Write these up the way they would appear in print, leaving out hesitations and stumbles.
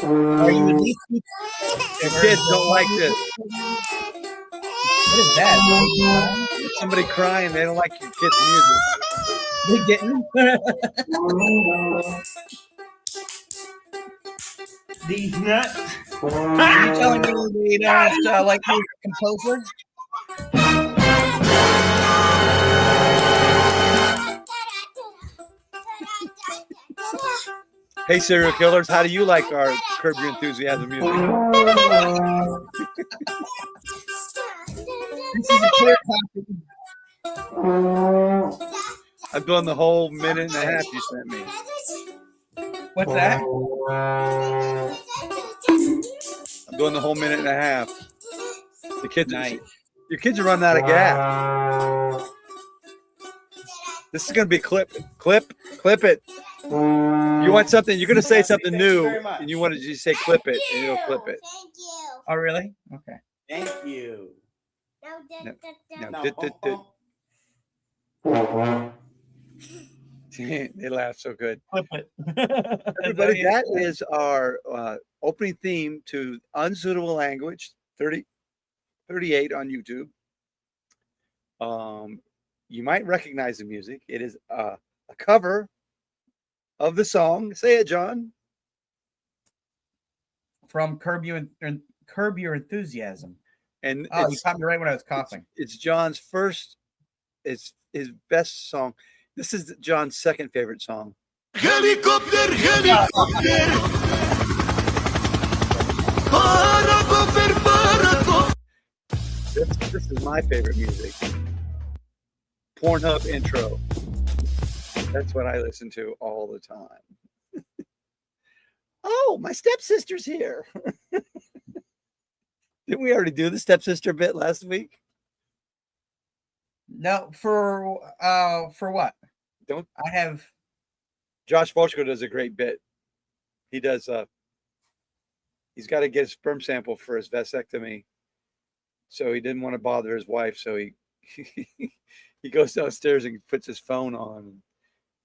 Are you a DC? Kids don't like this. What is that? It's somebody crying. They don't like your kids' music. They didn't. These nuts. Are you telling me they don't like your composer? Hey, serial killers, how do you like our Curb Your Enthusiasm music? This is a clear copy. I'm doing the whole minute and a half you sent me. What's that? I'm doing the whole minute and a half. The kids, Nice. Your kids are running out of gas. This is going to be clip it. You want something? You're going to say something new, and you want to just say clip it, and it'll clip it. Thank you. Oh, really? Okay. Thank you. They laugh so good. Flip it. Everybody, that is our opening theme to Unsuitable Language 38 on YouTube. You might recognize the music. It is a cover of the song. Say it, John. From Curb Your Enthusiasm. And you caught me right when I was coughing. It's John's first. It's his best song. This is John's second favorite song. Helicopter. This is my favorite music. Pornhub intro. That's what I listen to all the time. Oh, my stepsister's here. Didn't we already do the stepsister bit last week? No, for what? Don't I have? Josh Volchko does a great bit. He does. He's got to get a sperm sample for his vasectomy, so he didn't want to bother his wife. So he he goes downstairs and puts his phone on.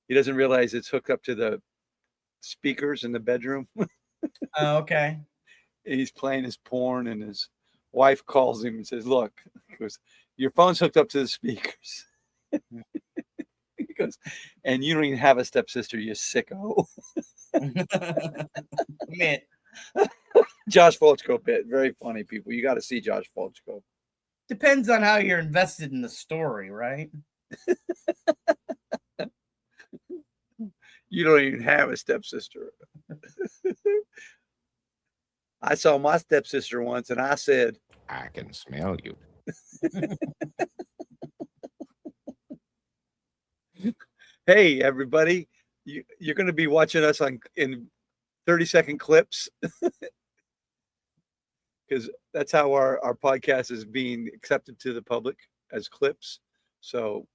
He doesn't realize it's hooked up to the speakers in the bedroom. Oh, okay. And he's playing his porn, and his wife calls him and says, "Look," he goes, "your phone's hooked up to the speakers." He goes, "And you don't even have a stepsister, you sicko." Man. Josh Volchko bit. Very funny, people. You got to see Josh Volchko. Depends on how you're invested in the story, right? You don't even have a stepsister. I saw my stepsister once, and I said, I can smell you. Hey, everybody, you're going to be watching us in 30-second clips, because that's how our podcast is being accepted to the public, as clips. So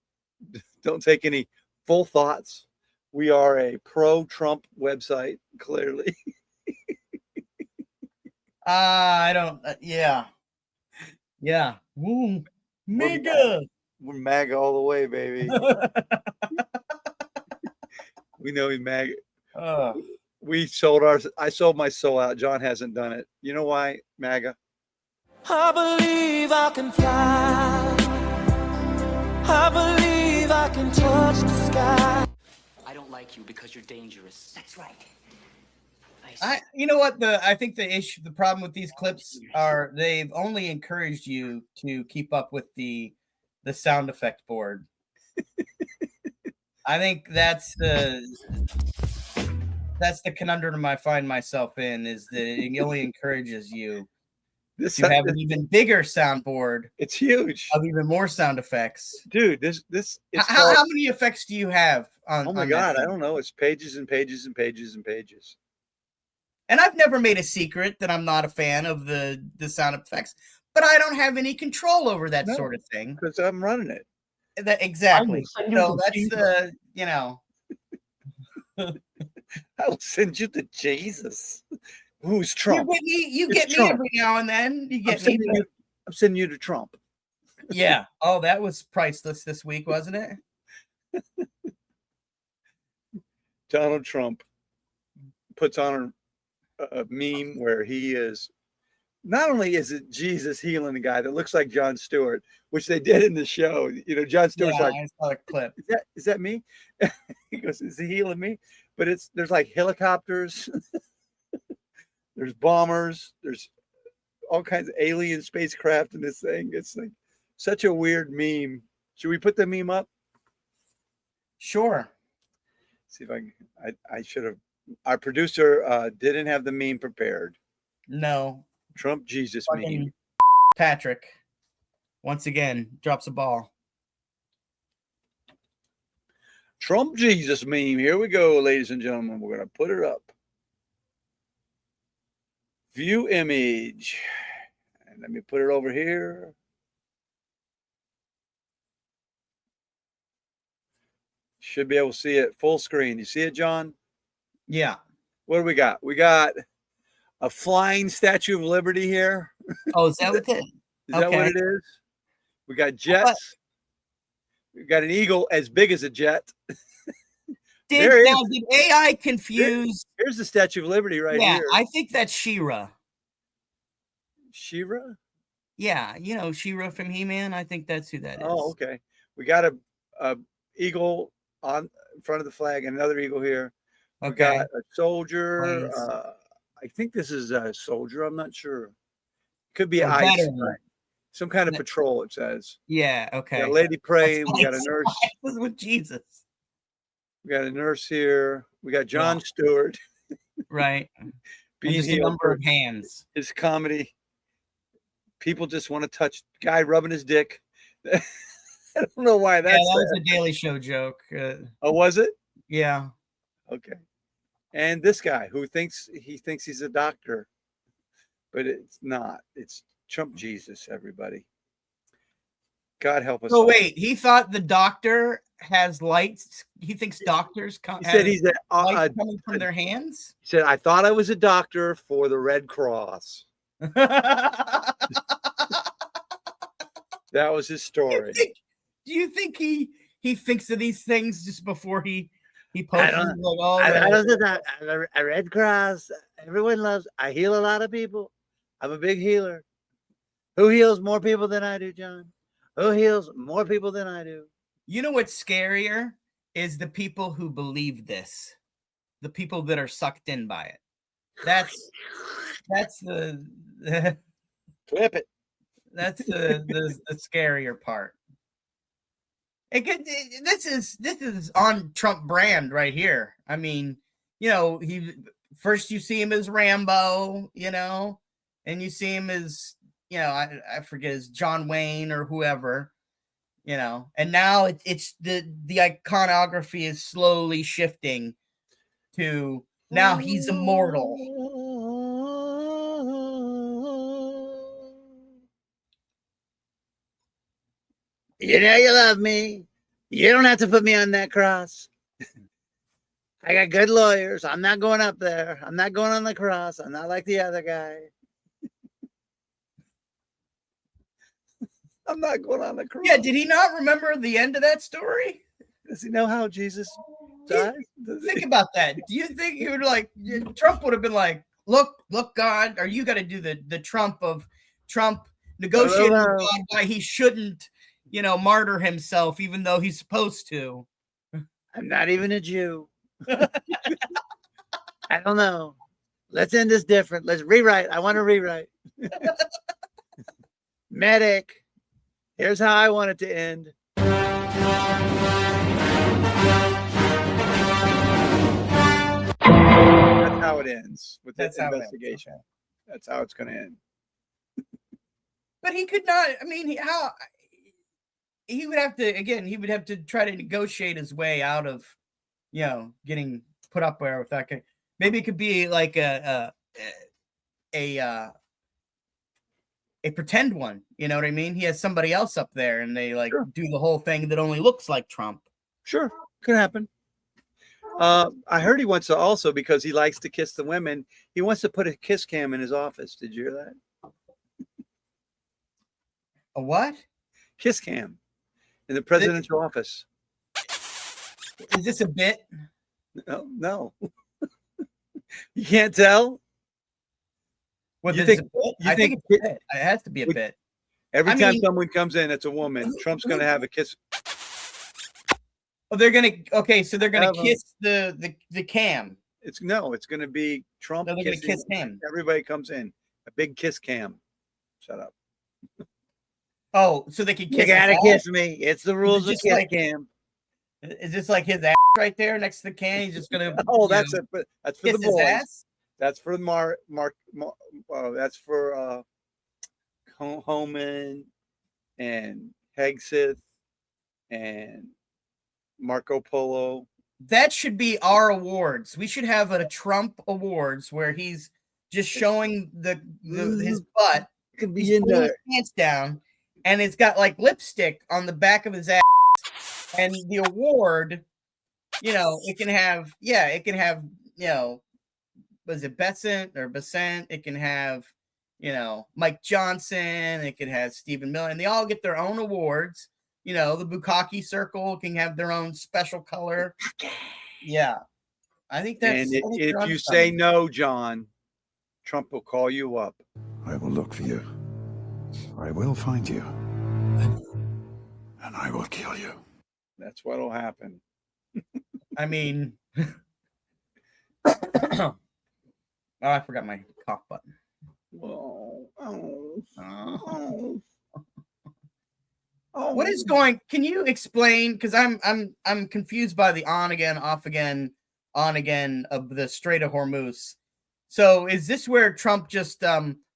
don't take any full thoughts. We are a pro-Trump website, clearly. I don't. Yeah. Ooh, MAGA. We're MAGA all the way, baby. We know he's MAGA. We sold ours. I sold my soul out. John hasn't done it. You know why, MAGA? I believe I can fly. I believe I can touch the sky. I don't like you because you're dangerous. That's right. You know what? I think the problem with these clips are they've only encouraged you to keep up with the sound effect board. I think that's the conundrum I find myself in, is that it only encourages you to have an even bigger soundboard. It's huge. Of even more sound effects. Dude, this how many effects do you have on? Oh my God, I don't know. It's pages and pages and pages and pages. And I've never made a secret that I'm not a fan of the sound effects, but I don't have any control over that sort of thing. Because I'm running it. Exactly. So that's I will send you to Jesus. Who's Trump? You get me every now and then. I'm sending you to Trump. Yeah. Oh, that was priceless this week, wasn't it? Donald Trump puts on a meme where he is not only is it Jesus healing the guy that looks like Jon Stewart, which they did in the show. You know, Jon Stewart's Yeah, like, I saw a clip. is that me? He goes, is he healing me? But there's like helicopters, there's bombers, there's all kinds of alien spacecraft in this thing. It's like such a weird meme. Should we put the meme up? Sure. See if I should have. Our producer didn't have the meme prepared. No. Trump Jesus meme. Fucking Patrick, once again, drops a ball. Trump Jesus meme. Here we go, ladies and gentlemen. We're going to put it up. View image. And let me put it over here. Should be able to see it full screen. You see it, John? Yeah. What do we got? We got a flying Statue of Liberty here. Oh, is that what it is? Is that what it is? We got jets. We've got an eagle as big as a jet. Did AI confuse? Here's the Statue of Liberty right Yeah, here. I think that's She-Ra. She-Ra? Yeah, you know She-Ra from He-Man. I think that's who that is. Oh, okay. We got a eagle on in front of the flag and another eagle here. We Okay. got a soldier. Please. I think this is a soldier. I'm not sure. Could be Or ICE. veteran. Some kind of patrol, it says. Yeah, okay. We got a lady praying. That's We got a nice. nurse. This is with Jesus. We got a nurse here. We got Jon Stewart. Right. Being Just a healed number for of hands. his comedy. People just want to touch guy rubbing his dick. I don't know why that's Yeah, that was a Daily Show joke. Oh, was it? Yeah. Okay. And this guy who thinks he's a doctor, but it's not. It's Trump Jesus, everybody. God help us. So all. wait, he thought the doctor has lights. He thinks doctors He said he's lights coming from their hands. He said, I thought I was a doctor for the Red Cross. That was his story. Do you think he thinks of these things just before he posts them? Like, oh, I was a Red Cross. Everyone loves. I heal a lot of people. I'm a big healer. Who heals more people than I do, John? Who heals more people than I do? You know what's scarier is the people who believe this, the people that are sucked in by it. That's the Clip it. that's the scarier part. This is on Trump brand right here. I mean, you know, first you see him as Rambo, you know, and you see him as, you know, I forget, as John Wayne or whoever, you know, and now it's the iconography is slowly shifting to now he's immortal. You know you love me. You don't have to put me on that cross. I got good lawyers. I'm not going up there. I'm not going on the cross. I'm not like the other guy. I'm not going on the cross. Yeah, did he not remember the end of that story? Does he know how Jesus died? Think about that. Do you think he would Trump would have been like, look, God, or you got to do the Trump negotiating with God why he shouldn't, you know, martyr himself, even though he's supposed to. I'm not even a Jew. I don't know. Let's end this different. Let's rewrite. I want to rewrite. Medic. Here's how I want it to end. That's how it ends with this investigation. That's how it's going to end. But he could not. I mean, he would have to, again, he would have to try to negotiate his way out of, you know, getting put up there with that guy. Maybe it could be like a pretend one. You know what I mean? He has somebody else up there and they do the whole thing that only looks like Trump. Sure. Could happen. I heard he wants to also, because he likes to kiss the women, he wants to put a kiss cam in his office. Did you hear that? A what? Kiss cam in the presidential office. Is this a bit? No. You can't tell? What, You this is think- a bit? you I think think it's a bit. It has to be a would- bit. Every I time mean- someone comes in, it's a woman. Trump's going to have a kiss. Oh, they're gonna so they're gonna Have 'em. kiss the cam. It's going to be Trump. No, they're gonna kissing. kiss him. Everybody comes in. A big kiss cam. Shut up. Oh, so they can kiss. You gotta his kiss ass? me. It's the rules of just kiss like- cam. Is this like his ass right there next to the can? He's just gonna. Oh, you that's know, it. But that's for the kiss his boys. ass. That's for that's for Homan and Hegseth and Marco Polo. That should be our awards. We should have a Trump Awards where he's just showing his butt. Could He's be in pulling there. his pants down, and it's got like lipstick on the back of his ass. And the award, it can have, was it Besant or Besant? It can have, Mike Johnson. It can have Stephen Miller, and they all get their own awards. The Bukkake Circle can have their own special color. Yeah, I think that's. And if you say no, John, Trump will call you up. I will look for you. I will find you. And I will kill you. That's what'll happen. I mean, oh, I forgot my cough button. What is going? Can you explain? Because I'm confused by the on again, off again, on again of the Strait of Hormuz. So is this where Trump just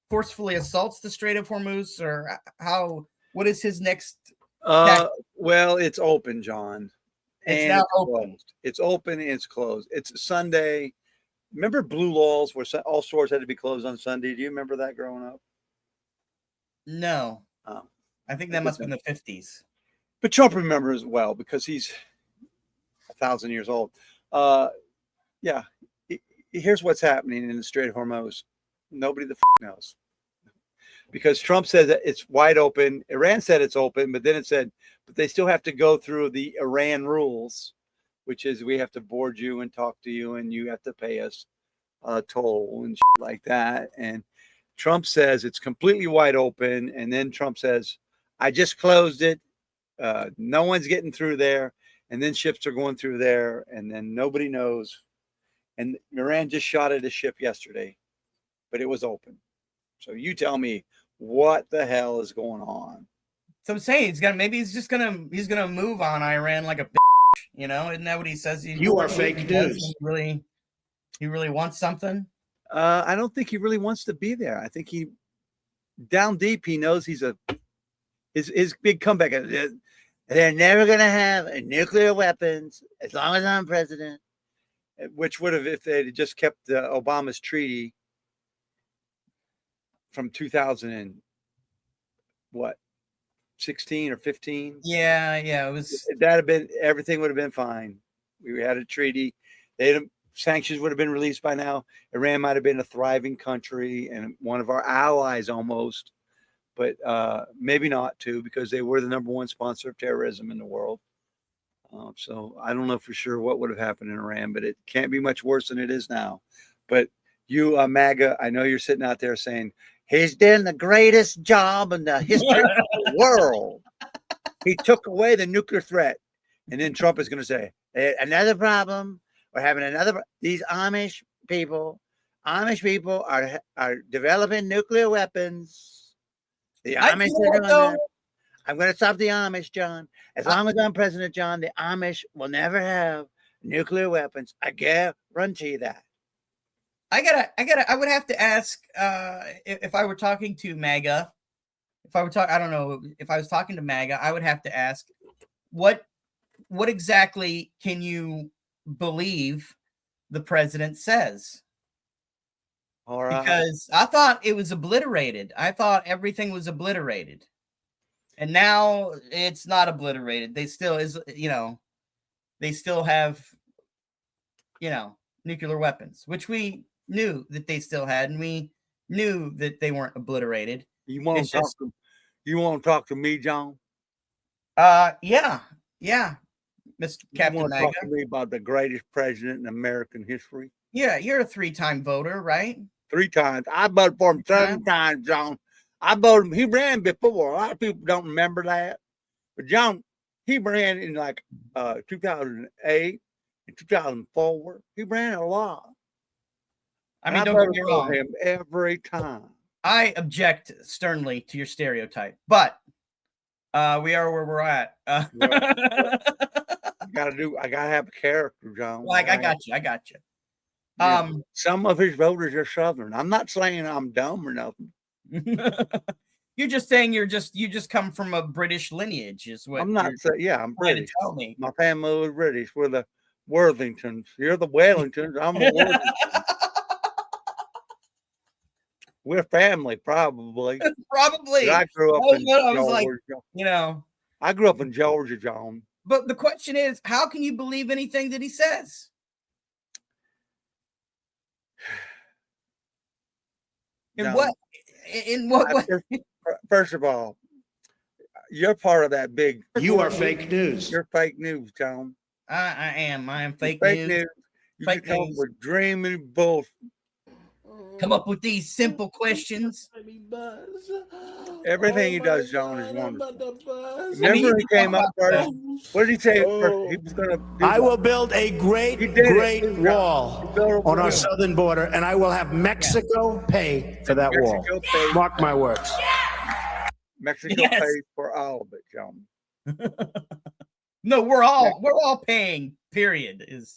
forcefully assaults the Strait of Hormuz, or how? What is his next? Well, it's open, John. It's now open. Closed. It's open and it's closed. It's Sunday. Remember blue laws where all stores had to be closed on Sunday? Do you remember that growing up? No. Oh. I think that must have been the 50s. But Trump remembers well because he's 1,000 years old. Yeah. Here's what's happening in the Strait of Hormuz. Nobody knows. Because Trump says that it's wide open. Iran said it's open, but then it said, but they still have to go through the Iran rules, which is we have to board you and talk to you, and you have to pay us a toll and shit like that. And Trump says it's completely wide open. And then Trump says, I just closed it. No one's getting through there. And then ships are going through there, and then nobody knows. And Iran just shot at a ship yesterday, but it was open. So you tell me what the hell is going on. So I'm saying he's gonna move on Iran like a bitch, isn't that what he says? You are fake news. He really wants something. I don't think he really wants to be there. I think he down deep he knows his big comeback. They're never gonna have nuclear weapons as long as I'm president. Which would have if they had just kept Obama's treaty from 16 or 15. Yeah, it was. That have been everything would have been fine. We had a treaty. Sanctions would have been released by now. Iran might have been a thriving country and one of our allies almost, but maybe not too, because they were the #1 sponsor of terrorism in the world. So I don't know for sure what would have happened in Iran, but it can't be much worse than it is now. But you, MAGA, I know you're sitting out there saying, he's done the greatest job in the history of the world. He took away the nuclear threat. And then Trump is going to say, another problem. We're having these Amish people are developing nuclear weapons. The Amish are doing that. I'm going to stop the Amish, John. As long as I'm President, John, the Amish will never have nuclear weapons. I guarantee that. I would have to ask if I were talking to MAGA, I don't know, if I was talking to MAGA, I would have to ask what exactly can you believe the president says? All right. Because I thought it was obliterated. I thought everything was obliterated. And now it's not obliterated. They still have, nuclear weapons, which we knew that they still had, and we knew that they weren't obliterated. You want to talk to me, John? Yeah, Mr. Captain You want to MAGA. talk to me about the greatest president in American history? Yeah, you're a 3-time voter, right? 3 times. I voted for him 7 times, John. I voted him. He ran before. A lot of people don't remember that. But John, he ran in like 2008 and 2004. He ran a lot. I mean, I don't get voted me for wrong. him every time. I object sternly to your stereotype, but we are where we're at. I gotta have a character, John. Like, I got you. I got you. Yeah. Some of his voters are Southern. I'm not saying I'm dumb or nothing. You're just saying you just come from a British lineage, is what I'm not saying. Yeah, I'm trying to British. tell me. My family was British. We're the Worthingtons. You're the Wellingtons. I'm the Worthington. We're family, probably. Probably. But I grew up in I was Georgia. like, I grew up in Georgia, John. But the question is, how can you believe anything that he says? In what way? First of all, you're part of that big. You are fake news. You're fake news, John. I am fake news. news. You Fake come news. with dreaming bullshit. Come up with these simple questions. Everything he does, John, is wonderful. Remember he came up first. What did he say first? He was going to. I will build a great wall on our southern border, and I will have Mexico pay for that wall. Mark my words. Mexico pays for all of it, John. No, we're all paying. Period. Is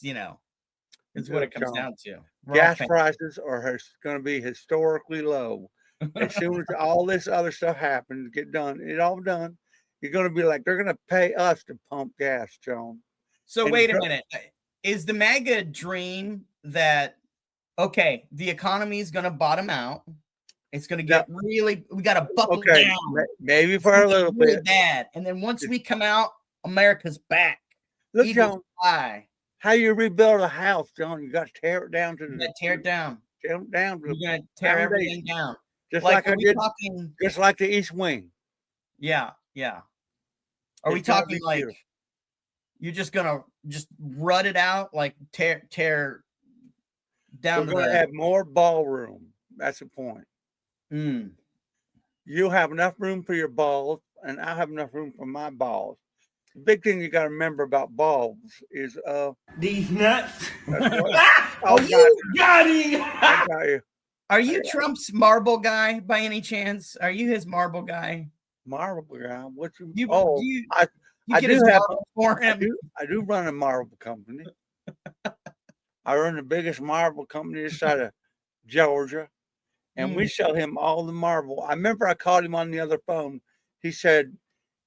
what it comes down to. Gas prices are going to be historically low. As soon as all this other stuff happens, get all done, you're going to be like, they're going to pay us to pump gas, John. So wait a minute. Is the MAGA dream that, okay, the economy is going to bottom out? It's going to get we got to buckle down. Maybe for a little bit. Bad. And then once we come out, America's back. Look, John, fly. How you rebuild a house, John? You got to tear it down tear it down. Tear it down. You're going to tear everything down. Just like I did. Just like the East Wing. Yeah. Are we talking like beautiful. You're just gonna rut it out, like tear down? We're gonna have more ballroom. That's the point. You'll have enough room for your balls, and I'll have enough room for my balls. The big thing you got to remember about balls is these nuts. You got him. I got you. Are you Trump's marble guy by any chance? Are you his marble guy? Marble guy? What you? You I get his marble for him. I do run a marble company. I run the biggest marble company this side of Georgia, and we sell him all the marble. I remember I called him on the other phone. He said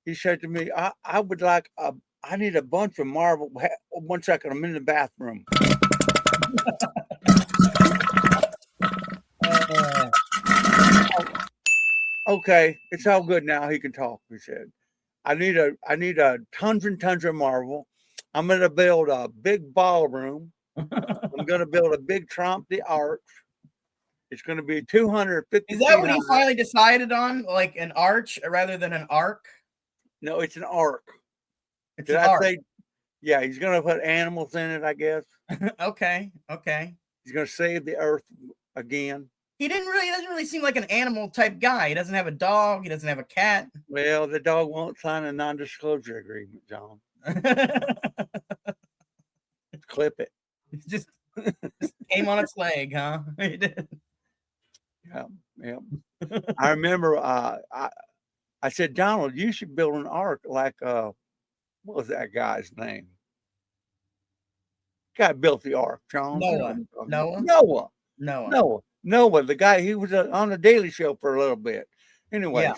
to me, I would like I need a bunch of marble. 1 second, I'm in the bathroom. Okay, it's all good now. He can talk. He said, I need a tons and tons of marble. I'm going to build a big ballroom. I'm going to build a big Trump the Arch. It's going to be 250. Is that what he finally decided on? Like an arch rather than an arc? No, it's an arc. It's an arc. Yeah, he's going to put animals in it, I guess. Okay. He's going to save the earth again. He doesn't really seem like an animal type guy. He doesn't have a dog. He doesn't have a cat. Well, the dog won't sign a non-disclosure agreement, John. Clip it. Just came on its leg, huh? He did. Yeah. I remember I said, Donald, you should build an ark like what was that guy's name? Guy built the ark, John. Noah, the guy, he was on the Daily Show for a little bit. Anyway,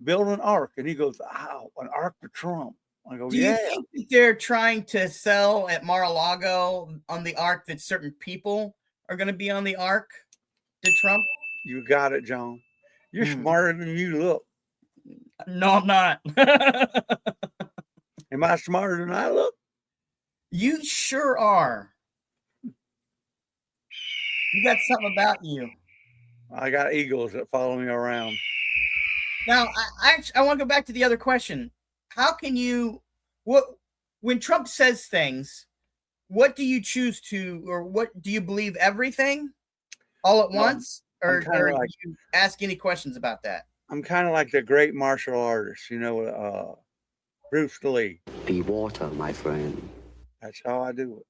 build an ark. And he goes, an ark for Trump. I go, Do you think that they're trying to sell at Mar-a-Lago on the ark that certain people are going to be on the ark to Trump? You got it, John. You're smarter than you look. No, I'm not. Am I smarter than I look? You sure are. You got something about you. I got eagles that follow me around. Now, I want to go back to the other question. How can you, when Trump says things, what do you choose to, or what do you believe everything? all at once, or kinda like- did you ask any questions about that? I'm kind of like the great martial artist, Bruce Lee. Be water, my friend. That's how I do it.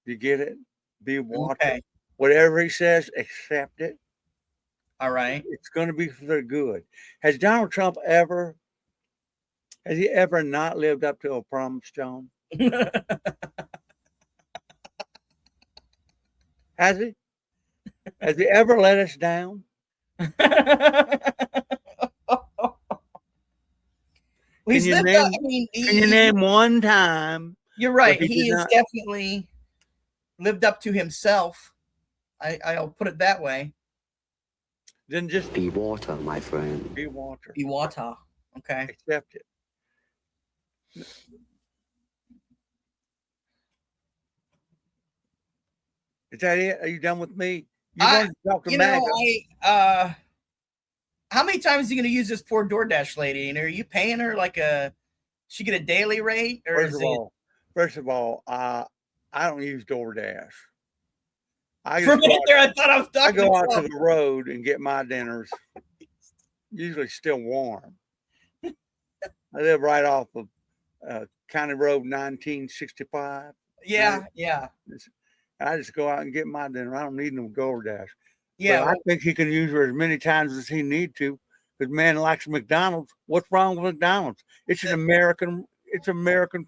You get it? Be water. Okay. Whatever he says, accept it. All right. It's going to be for the good. Has Donald Trump ever not lived up to a promise, John? Has he? Has he ever let us down? He's lived up, I mean, Can you name one time? You're right. he He did has not- definitely lived up to himself. I'll put it that way. Then just Be water, my friend. be water. Be water. Okay. Accept it. Is that it? Are you done with me? You want to talk to You MAGA? know, how many times are you going to use this poor DoorDash lady? And are you paying her like she get a daily rate, or First of all, I don't use DoorDash. For a minute there, I thought I was talking. I go out to the road and get my dinners. Usually still warm. I live right off of County Road 1965. Yeah. And I just go out and get my dinner. I don't need no DoorDash. Yeah. But I think he can use her as many times as he need to, because man likes McDonald's. What's wrong with McDonald's? It's an American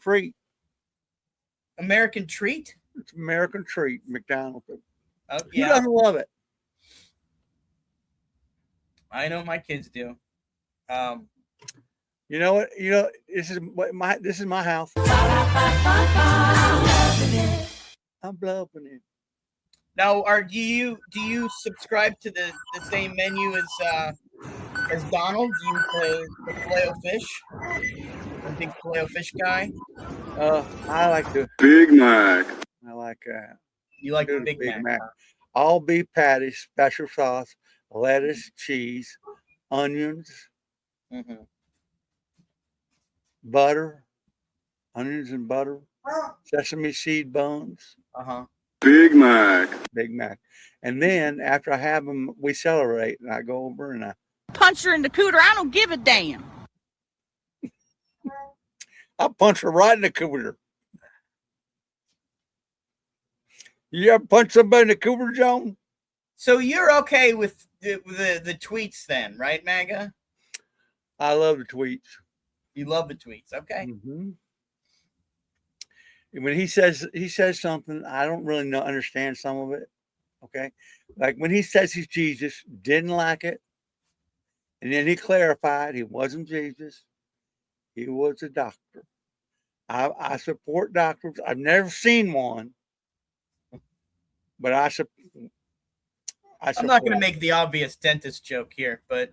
treat. American treat? It's an American treat, McDonald's. Oh, Who yeah. doesn't love it? I know my kids do. You know what? This is my house. I'm loving it. Now, do you subscribe to the same menu as Donald? Do you the Filet-O-Fish? A big Filet-O-Fish guy? I like the Big Mac. I like You like the Big Big Mac? all beef patties, special sauce, lettuce, cheese, onions, Mm-hmm. butter, onions and butter, sesame seed buns. Uh-huh. Big Mac. Big Mac. And then after I have them, we celebrate, and I go over and I Punch her in the cooter. I don't give a damn. punch her right in the cooter. You ever punch somebody in the cooter, John? So you're okay with the tweets then, right, MAGA? I love the tweets. You love the tweets. Okay. Mm-hmm. When he says something, I don't really understand some of it. Okay, like when he says he's Jesus, didn't like it, and then he clarified he wasn't Jesus, he was a doctor. I support doctors. I've never seen one, but I'm not going to make the obvious dentist joke here, but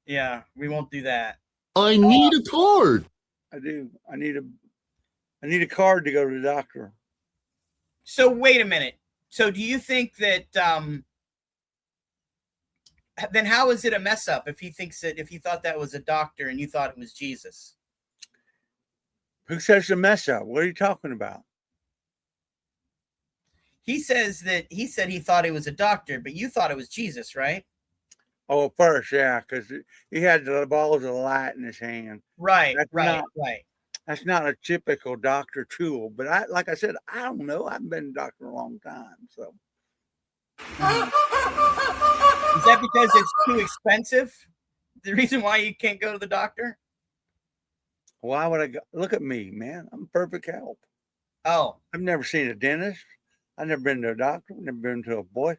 yeah, we won't do that. I need a card. I do. I need a card to go to the doctor. So wait a minute. So do you think that then how is it a mess up if he thought that was a doctor and you thought it was Jesus? Who says the mess up? What are you talking about? He said he thought it was a doctor, but you thought it was Jesus, right? Oh, first, yeah, because he had the balls of light in his hand. Right, That's right. That's not a typical doctor tool, but like I said, I don't know. I haven't been a doctor a long time, so. Is that because it's too expensive? The reason why you can't go to the doctor? Why would I go? Look at me, man. I'm perfect health. Oh, I've never seen a dentist. I've never been to a doctor. I've never been to a boy.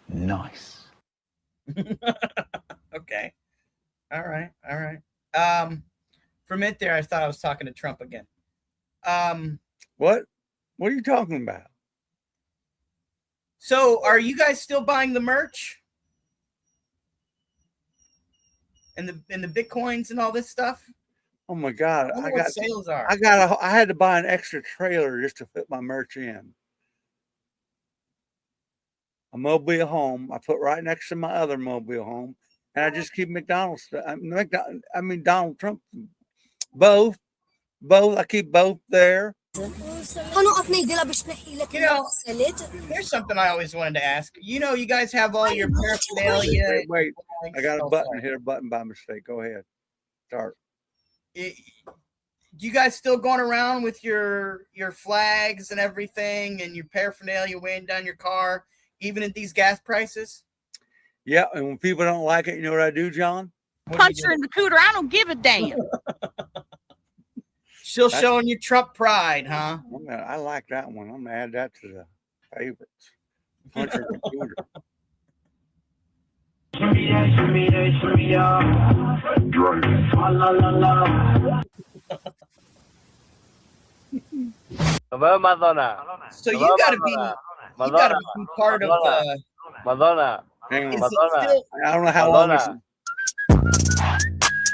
Nice. okay. All right. For a minute there, I thought I was talking to Trump again. What? What are you talking about? So are you guys still buying the merch? And the Bitcoins and all this stuff? Oh my God. I wonder what sales are. I had to buy an extra trailer just to fit my merch in. A mobile home. I put right next to my other mobile home. And I just keep Donald Trump. Both. I keep both there. You know, here's something I always wanted to ask. You know, you guys have all your paraphernalia. Wait. I got a button. Sorry. Hit a button by mistake. Go ahead. Start. Do you guys still going around with your flags and everything and your paraphernalia weighing down your car, even at these gas prices? Yeah, and when people don't like it, you know what I do, John? Punch her in the cooter. I don't give a damn. Still showing you Trump pride, huh? I like that one. I'm gonna add that to the favorites. Puncher and Cooter. So you gotta be part of the Madonna. Hang on. Is it still, I don't know how long this is.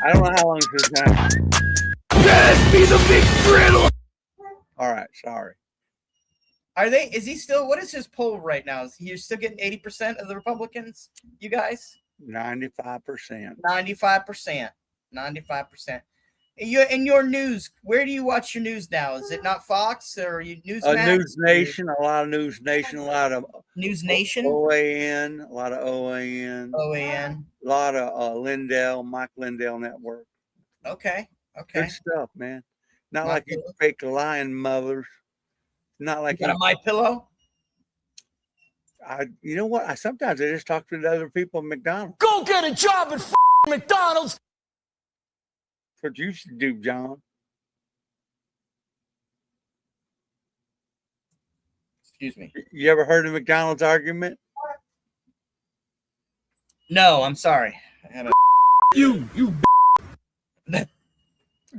I don't know how long this is now. Let be the big thrill. All right, sorry. is he still, what is his poll right now? Is he still getting 80% of the Republicans, you guys? 95%. 95%. 95%. In your news, where do you watch your news now? Is it not Fox or Newsmax? News Nation, a lot of News Nation, a lot of News Nation? OAN, a lot of OAN. OAN. A lot of Mike Lindell Network. Okay. Good stuff, man. Not like you fake lying mothers. Not like you got a My Pillow. You know what? Sometimes I just talk to the other people at McDonald's. Go get a job at McDonald's. That's what you should do, John. Excuse me. You ever heard of McDonald's argument? No, I'm sorry. You.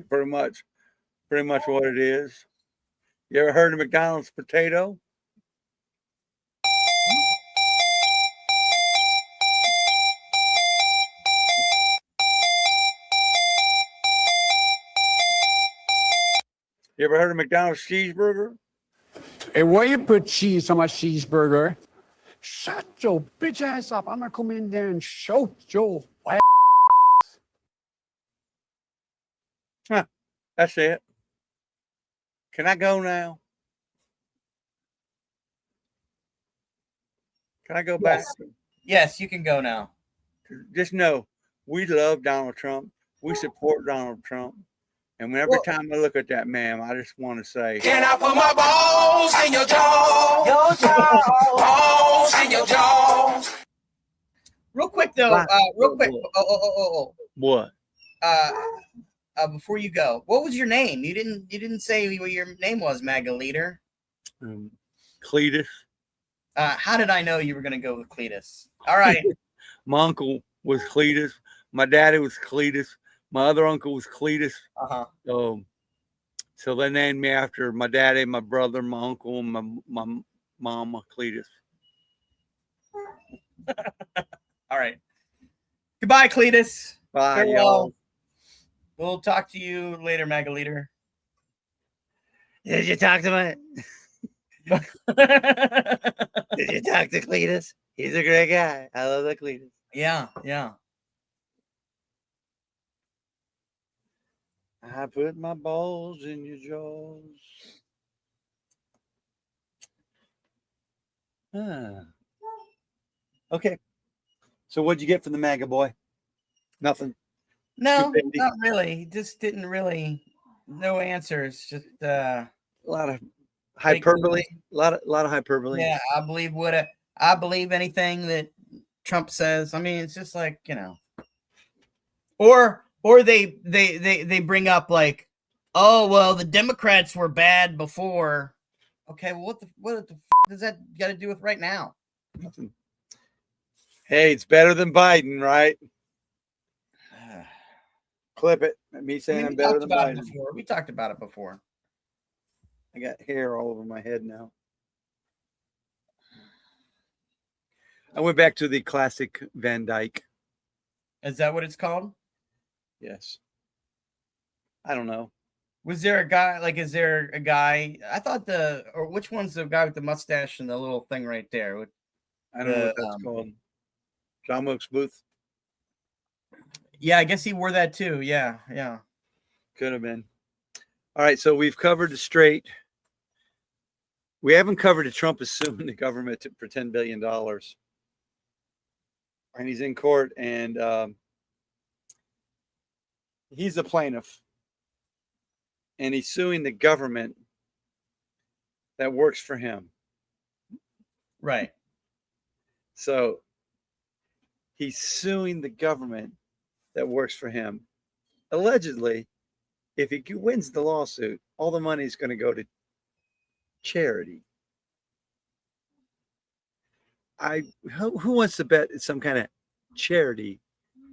Pretty much what it is. You ever heard of McDonald's potato? You ever heard of McDonald's cheeseburger? Hey, why you put cheese on my cheeseburger? Shut your bitch ass up. I'm gonna come in there and show your ass. Huh. That's it. Can I go now? Can I go back? Yes, you can go now. Just know we love Donald Trump. We support Donald Trump. And every time I look at that man, I just want to say, Can I put my balls in your jaw? Your jaw. Balls in your jaws. Real quick though, real quick. What? Before you go, what was your name? You didn't say what your name was, MAGA leader. Cletus. How did I know you were going to go with Cletus? All right. My uncle was Cletus. My daddy was Cletus. My other uncle was Cletus. So they named me after my daddy, my brother, my uncle, and my mama, Cletus. All right. Goodbye, Cletus. Bye, y'all. We'll talk to you later, MAGA leader. Did you talk to my? Did you talk to Cletus? He's a great guy. I love that Cletus. Yeah. I put my balls in your jaws. Okay. So what'd you get from the MAGA boy? Nothing. No, not really. He just didn't really. No answers. Just a lot of hyperbole. A lot of hyperbole. Yeah, I believe anything that Trump says. I mean, it's just like, or they bring up like, oh well, the Democrats were bad before. Okay, well, what the does that got to do with right now? Nothing. Hey, it's better than Biden, right? Clip it. Me saying I'm better than Biden. We talked about it before. I got hair all over my head now. I went back to the classic Van Dyke. Is that what it's called? Yes. I don't know. Was there a guy, is there a guy? I thought which one's the guy with the mustache and the little thing right there? I don't know what that's called. John Wilkes Booth. Yeah, I guess he wore that too. Yeah. Could have been. All right, so we've covered the straight We haven't covered it. Trump is suing the government for $10 billion. And he's in court, and he's a plaintiff. And he's suing the government that works for him. Right. So he's suing the government that works for him. Allegedly, if he wins the lawsuit, all the money is going to go to charity. Who wants to bet it's some kind of charity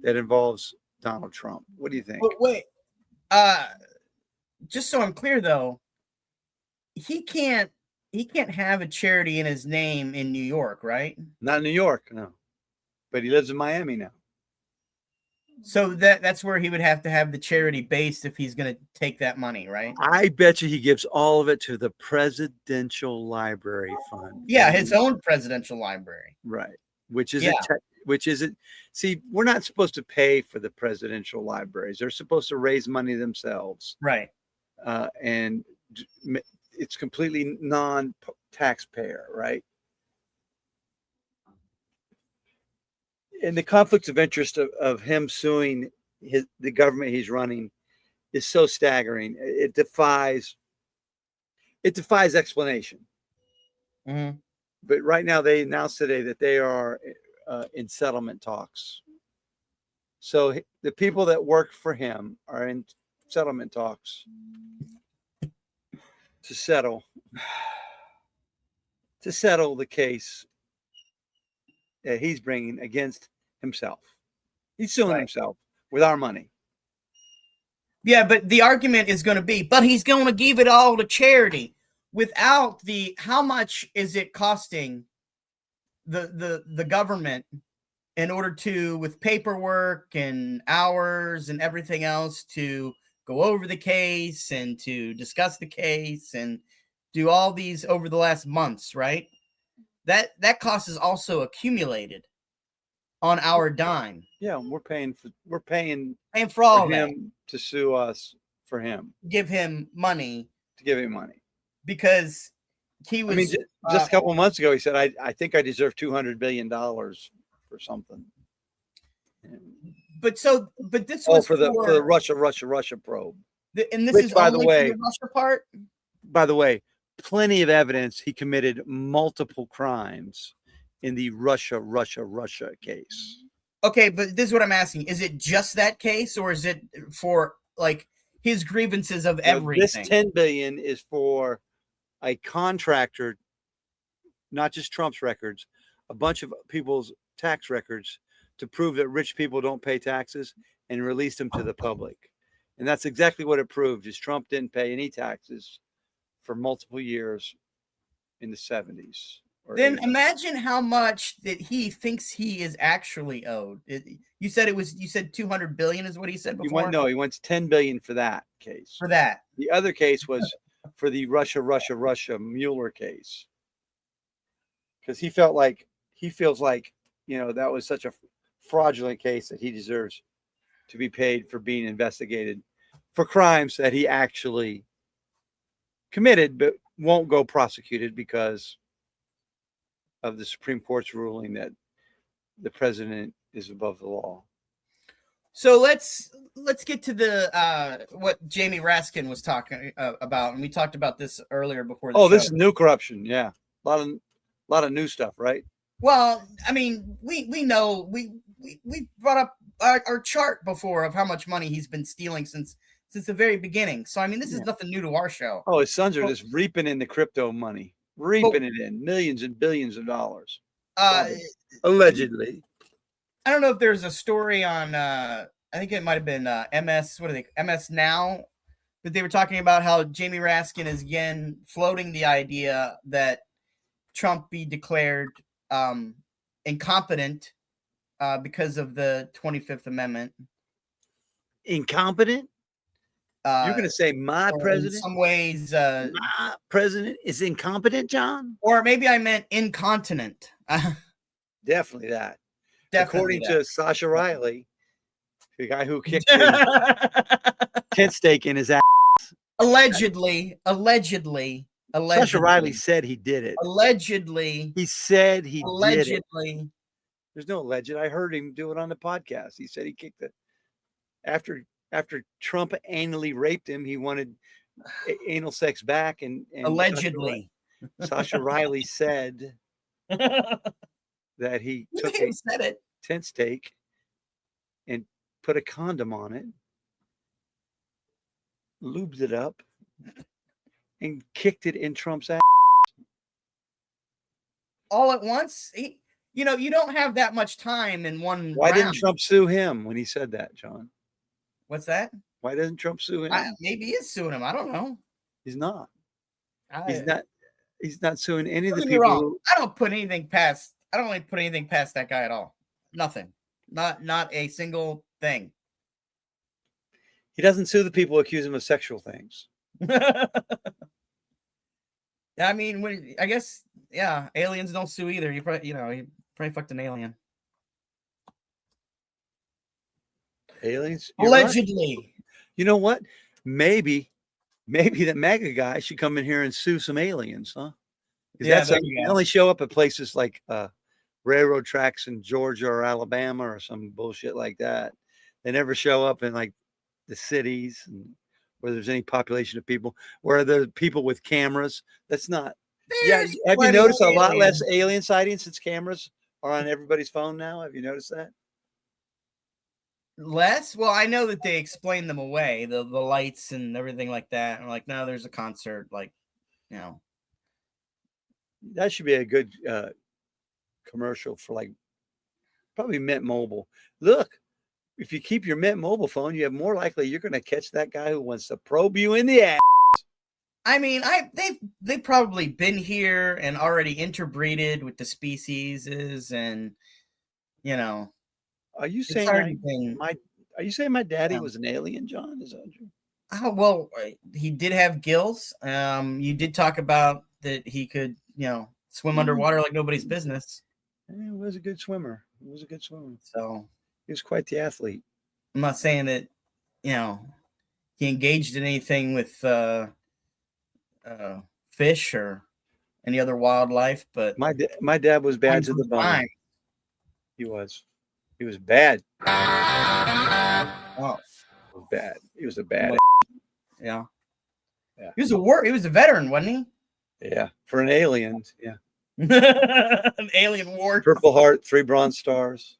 that involves Donald Trump? What do you think? But wait, just so I'm clear though, he can't have a charity in his name in New York, right? Not in New York, no. But he lives in Miami now. So that's where he would have to have the charity based if he's going to take that money, right? I bet you he gives all of it to the Presidential Library Fund. Yeah, his own presidential library. Right. Which isn't. See, we're not supposed to pay for the presidential libraries. They're supposed to raise money themselves. Right. And it's completely non-taxpayer, right? And the conflicts of interest of him suing the government he's running is so staggering. It defies explanation. Mm-hmm. But right now, they announced today that they are in settlement talks. So the people that work for him are in settlement talks to settle the case that he's bringing against himself. He's suing himself with our money. Yeah, but the argument is going to be, but he's going to give it all to charity. Without how much is it costing the government in order to, with paperwork and hours and everything else, to go over the case and to discuss the case and do all these over the last months, right? That cost is also accumulated on our dime. Yeah, we're paying for all for of him to sue us for him. Give him money. To give him money. Because he was. I mean, just a couple of months ago, he said, I think I deserve $200 billion for something. But this was for the Russia probe. And this is, by the way, the Russia part. By the way, plenty of evidence he committed multiple crimes in the Russia case. Okay, but this is what I'm asking. Is it just that case, or is it for like his grievances of everything? This $10 billion is for a contractor, not just Trump's records, a bunch of people's tax records to prove that rich people don't pay taxes and release them to the public. And that's exactly what it proved, is Trump didn't pay any taxes for multiple years in the 70s. Then imagine how much that he thinks he is actually owed. You said 200 billion is what he said before. He wants 10 billion for that case. For that. The other case was for the Russia Mueller case. Because he feels like, that was such a fraudulent case that he deserves to be paid for being investigated for crimes that he actually committed, but won't go prosecuted because of the Supreme Court's ruling that the president is above the law. So let's get to the what Jamie Raskin was talking about, and we talked about this earlier before. This is new corruption. Yeah, a lot of new stuff, right? Well, I mean, we know we brought up our chart before of how much money he's been stealing since the very beginning. So I mean, this is nothing new to our show. Oh, his sons are just reaping in the crypto money. Reaping it in millions and billions of dollars. Allegedly. I don't know if there's a story on I think it might have been MS Now, but they were talking about how Jamie Raskin is again floating the idea that Trump be declared incompetent because of the 25th Amendment. Incompetent? You're going to say my president? In some ways, my president is incompetent, John? Or maybe I meant incontinent. Definitely that. Definitely According to Sasha Riley, the guy who kicked his tent stake in his ass. Allegedly, Sasha Riley said he did it. Allegedly. He said he did it. Allegedly. There's no alleged. I heard him do it on the podcast. He said he kicked it after Trump anally raped him. He wanted anal sex back, and allegedly. Sasha Riley said that he took a tent stake and put a condom on it, lubed it up, and kicked it in Trump's ass. All at once? You don't have that much time in one Why round. didn't Trump sue him when he said that, John? What's that? Why doesn't Trump sue him? Maybe he is suing him. I don't know. He's not. He's not suing any of the Don't people. get me wrong. I don't put anything past that guy at all. Nothing. Not a single thing. He doesn't sue the people who accuse him of sexual things. I mean, I guess, yeah, aliens don't sue either. He probably fucked an alien. Aliens? Allegedly. Right. You know what? Maybe that MAGA guy should come in here and sue some aliens, huh? Yeah, they only show up at places like railroad tracks in Georgia or Alabama or some bullshit like that. They never show up in like the cities where there's any population of people, where there's people with cameras. That's not. Have you noticed a lot less alien sightings since cameras are on everybody's phone now? Have you noticed that? Less? Well, I know that they explain them away, the lights and everything like that. And like, no, there's a concert, like, That should be a good commercial for like probably Mint Mobile. Look, if you keep your Mint Mobile phone, you have more likely you're going to catch that guy who wants to probe you in the ass. I mean, they've probably been here and already interbreeded with the species, and Are you saying my daddy was an alien, John? Is that true? Oh, well, he did have gills. You did talk about that he could, swim underwater like nobody's business. He was a good swimmer. So he was quite the athlete. I'm not saying that, he engaged in anything with fish or any other wildlife, but my dad was bad to the bone. He was bad. Oh, he was bad. He was a bad. Yeah. He was a veteran, wasn't he? Yeah, for an alien. Yeah. An alien war. Purple Heart, 3 Bronze Stars.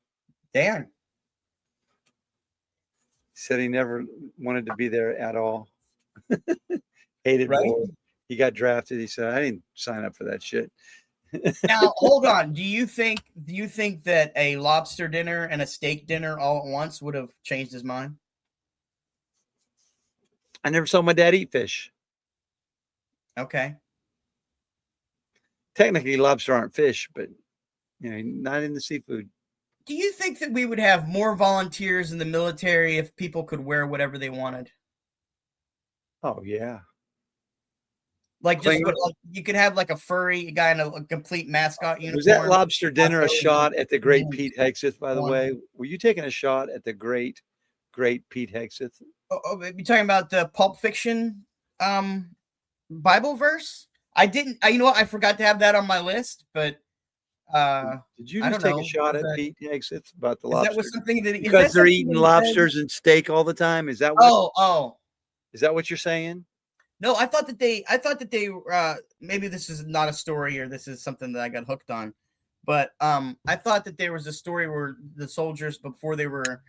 Damn. He said he never wanted to be there at all. Hated war. He got drafted. He said, I didn't sign up for that shit. Now, hold on. Do you think that a lobster dinner and a steak dinner all at once would have changed his mind? I never saw my dad eat fish. Okay. Technically, lobster aren't fish, but not in the seafood. Do you think that we would have more volunteers in the military if people could wear whatever they wanted? Oh yeah. Like you could have like a furry guy in a complete mascot uniform. Was that lobster dinner a shot at the great Pete Hegseth, by the way? Were you taking a shot at the great Pete Hegseth? Oh, you talking about the Pulp Fiction Bible verse? I didn't. You know what? I forgot to have that on my list. But did you just take a shot at Pete Hegseth about the lobster? That was something that because they're eating lobsters and steak all the time. Is that what? Oh. Is that what you're saying? No, I thought that they maybe this is not a story or this is something that I got hooked on, but I thought that there was a story where the soldiers before they were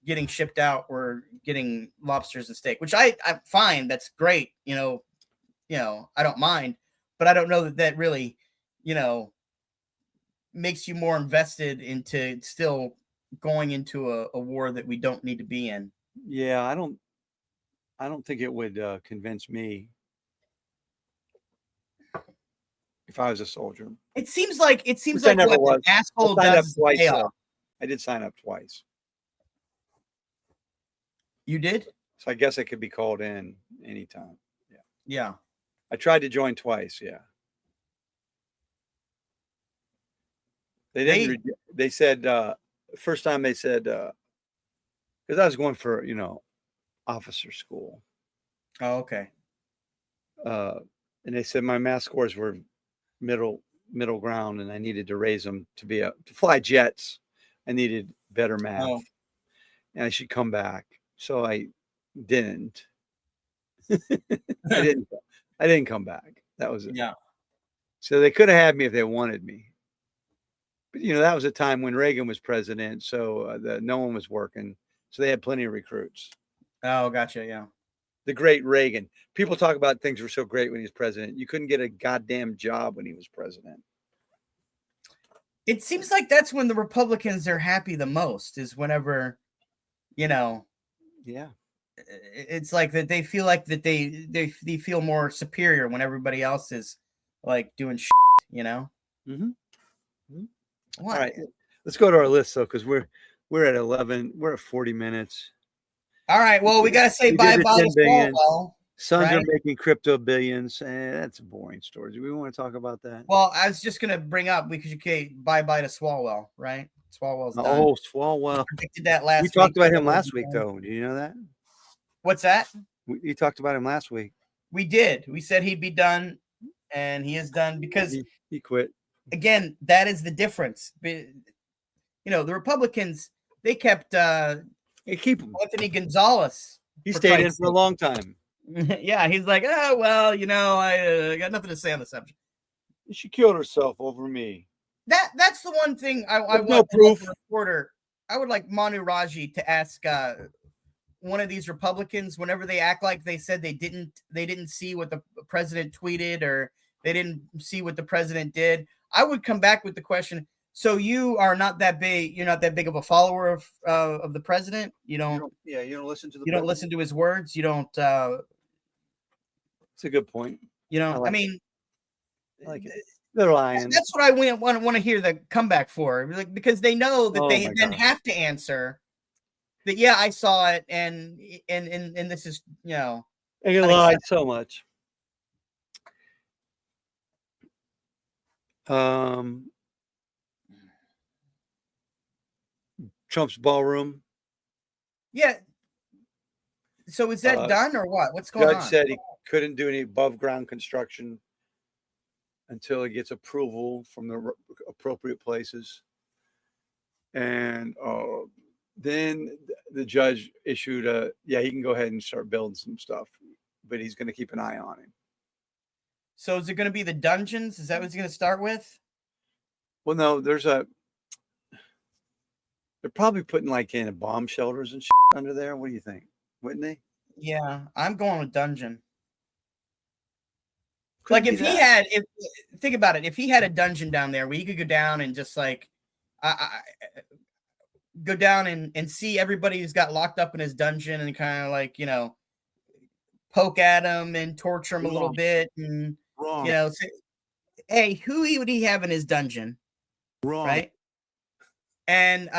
getting shipped out were getting lobsters and steak, which I find that's great. I don't mind, but I don't know that really, makes you more invested into still going into a war that we don't need to be in. Yeah, I don't think it would convince me if I was a soldier. It seems like what an asshole does. Twice, I did sign up twice. You did? So I guess I could be called in anytime. Yeah. Yeah. I tried to join twice. Yeah. They didn't. They said first time they said because I was going for officer school. Oh, okay. and they said my math scores were middle ground, and I needed to raise them to fly jets. I needed better math, and I should come back. So I didn't. I didn't come back. That was it. Yeah. So they could have had me if they wanted me. But that was a time when Reagan was president, so no one was working. So they had plenty of recruits. Oh, gotcha. Yeah. The great Reagan. People talk about things were so great when he was president. You couldn't get a goddamn job when he was president. It seems like that's when the Republicans are happy the most, is whenever, Yeah. It's like that they feel like that they feel more superior when everybody else is like doing shit, Mm-hmm. What? All right. Let's go to our list though, because we're at 11. We're at 40 minutes. All right. Well, we gotta say bye bye to Swalwell. Sons are making crypto billions. That's a boring story. Do we want to talk about that? Well, I was just gonna bring up bye bye to Swalwell, right? Swalwell's done. Oh, Swalwell. I predicted that last week. We talked about him last week, though. Do you know that? What's that? We talked about him last week. We did. We said he'd be done, and he is done because he quit. Again, that is the difference. The Republicans, they kept they keep him. Anthony Gonzalez. He stayed in for a long time. Yeah, he's like, oh well, I got nothing to say on the subject. She killed herself over me. That's the one thing I want no proof. A reporter. I would like Manu Raji to ask one of these Republicans whenever they act like they said they didn't see what the president tweeted or they didn't see what the president did. I would come back with the question. So you are not that big. You're not that big of a follower of the president. You don't listen to don't listen to his words. You don't. It's a good point. I mean, I like it. They're lying. That's what I want to hear the comeback for, because they know that they then have to answer that. Yeah, I saw it, and this is They lied so much. Trump's ballroom. Yeah. So is that done or what? What's going on? Judge said he couldn't do any above ground construction until he gets approval from the appropriate places. And then the judge issued he can go ahead and start building some stuff, but he's going to keep an eye on him. So is it going to be the dungeons? Is that what he's going to start with? Well, no, they're probably putting in bomb shelters and shit under there. What do you think? Wouldn't they? Yeah, I'm going with dungeon. Think about it, if he had a dungeon down there where he could go down and just go down and see everybody who's got locked up in his dungeon and kind of poke at him and torture him a little bit and say, hey, who would he have in his dungeon? Wrong. Right? And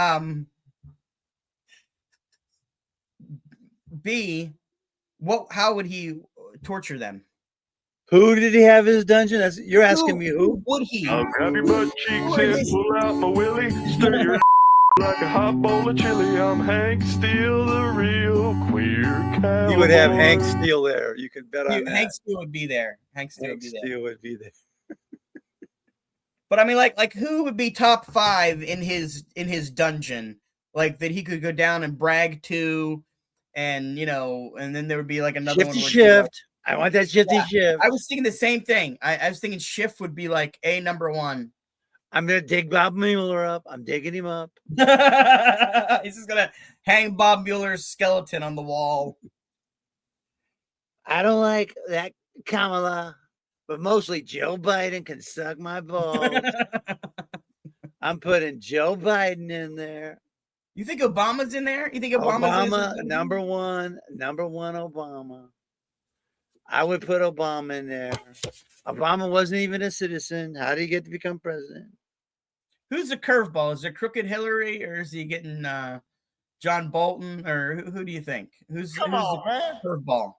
B, how would he torture them? Who did he have in his dungeon? You're asking me who? Would he? I'll grab your butt cheeks and pull out my willy, stir your like a hot bowl of chili. I'm Hank Steele, the real queer cowboy. You would have Hank Steele there. You can bet on that. Hank Steele would be there. Hank Steele would be there. But I mean, like who would be top 5 in his dungeon, that he could go down and brag to, and and then there would be another Shifty Shift. I want that Shifty Shift. I was thinking the same thing. I was thinking Shift would be number 1. I'm gonna dig Bob Mueller up. I'm digging him up. He's just gonna hang Bob Mueller's skeleton on the wall. I don't like that Kamala, but mostly Joe Biden can suck my balls. I'm putting Joe Biden in there. You think Obama's in there? You think Obama number one Obama. I would put Obama in there. Obama wasn't even a citizen. How did he get to become president? Who's the curveball? Is it Crooked Hillary, or is he getting John Bolton, or who do you think? Who's the curveball?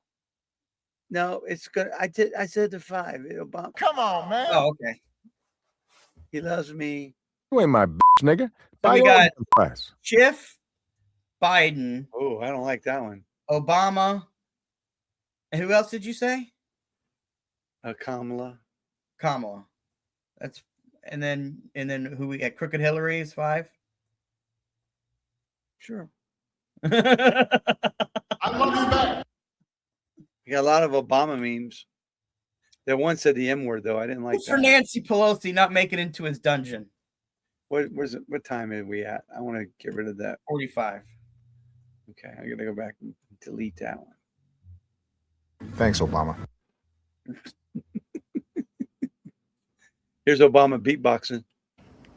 No, it's good. I said the 5. Obama. Come on, man. Oh, okay. He loves me. You ain't my bitch, nigga. So we got Schiff, Biden. Oh, I don't like that one. Obama. And who else did you say? Kamala. That's and then who we got? Crooked Hillary is 5. Sure. I love you back. You got a lot of Obama memes. That one said the M word though. I didn't like Who's that. for Nancy Pelosi not making it into his dungeon? Where's it? What time are we at? I want to get rid of that. 45. Okay, I gotta go back and delete that one. Thanks, Obama. Here's Obama beatboxing.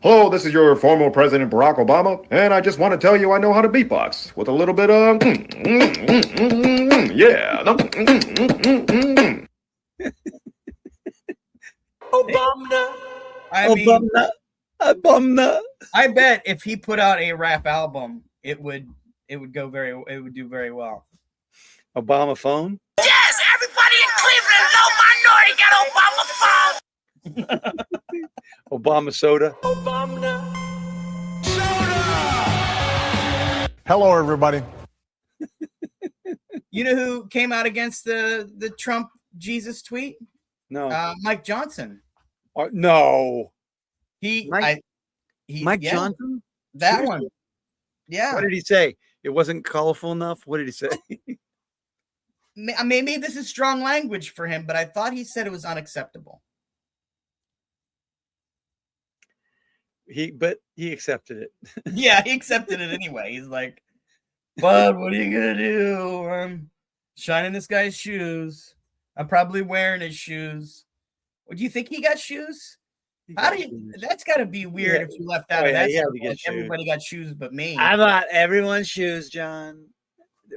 Hello, this is your former President Barack Obama, and I just want to tell you I know how to beatbox with a little bit of yeah. Obama. Obama. I bet if he put out a rap album, it would do very well. Obama phone. Yes, everybody in Cleveland, no minority got Obama phone. Obama soda. Obama. Hello, everybody. You know who came out against the Trump Jesus tweet? No. Mike Johnson. No. Mike Johnson? That Seriously? one. Yeah. What did he say? It wasn't colorful enough? What did he say? Maybe this is strong language for him, but I thought he said it was unacceptable. He accepted it. Yeah, he accepted it anyway. He's like, "Bud, what are you gonna do? I'm shining this guy's shoes. I'm probably wearing his shoes. What do you think he got shoes? That's got to be weird if you left out of that. Like everybody got shoes but me. I bought everyone's shoes, John.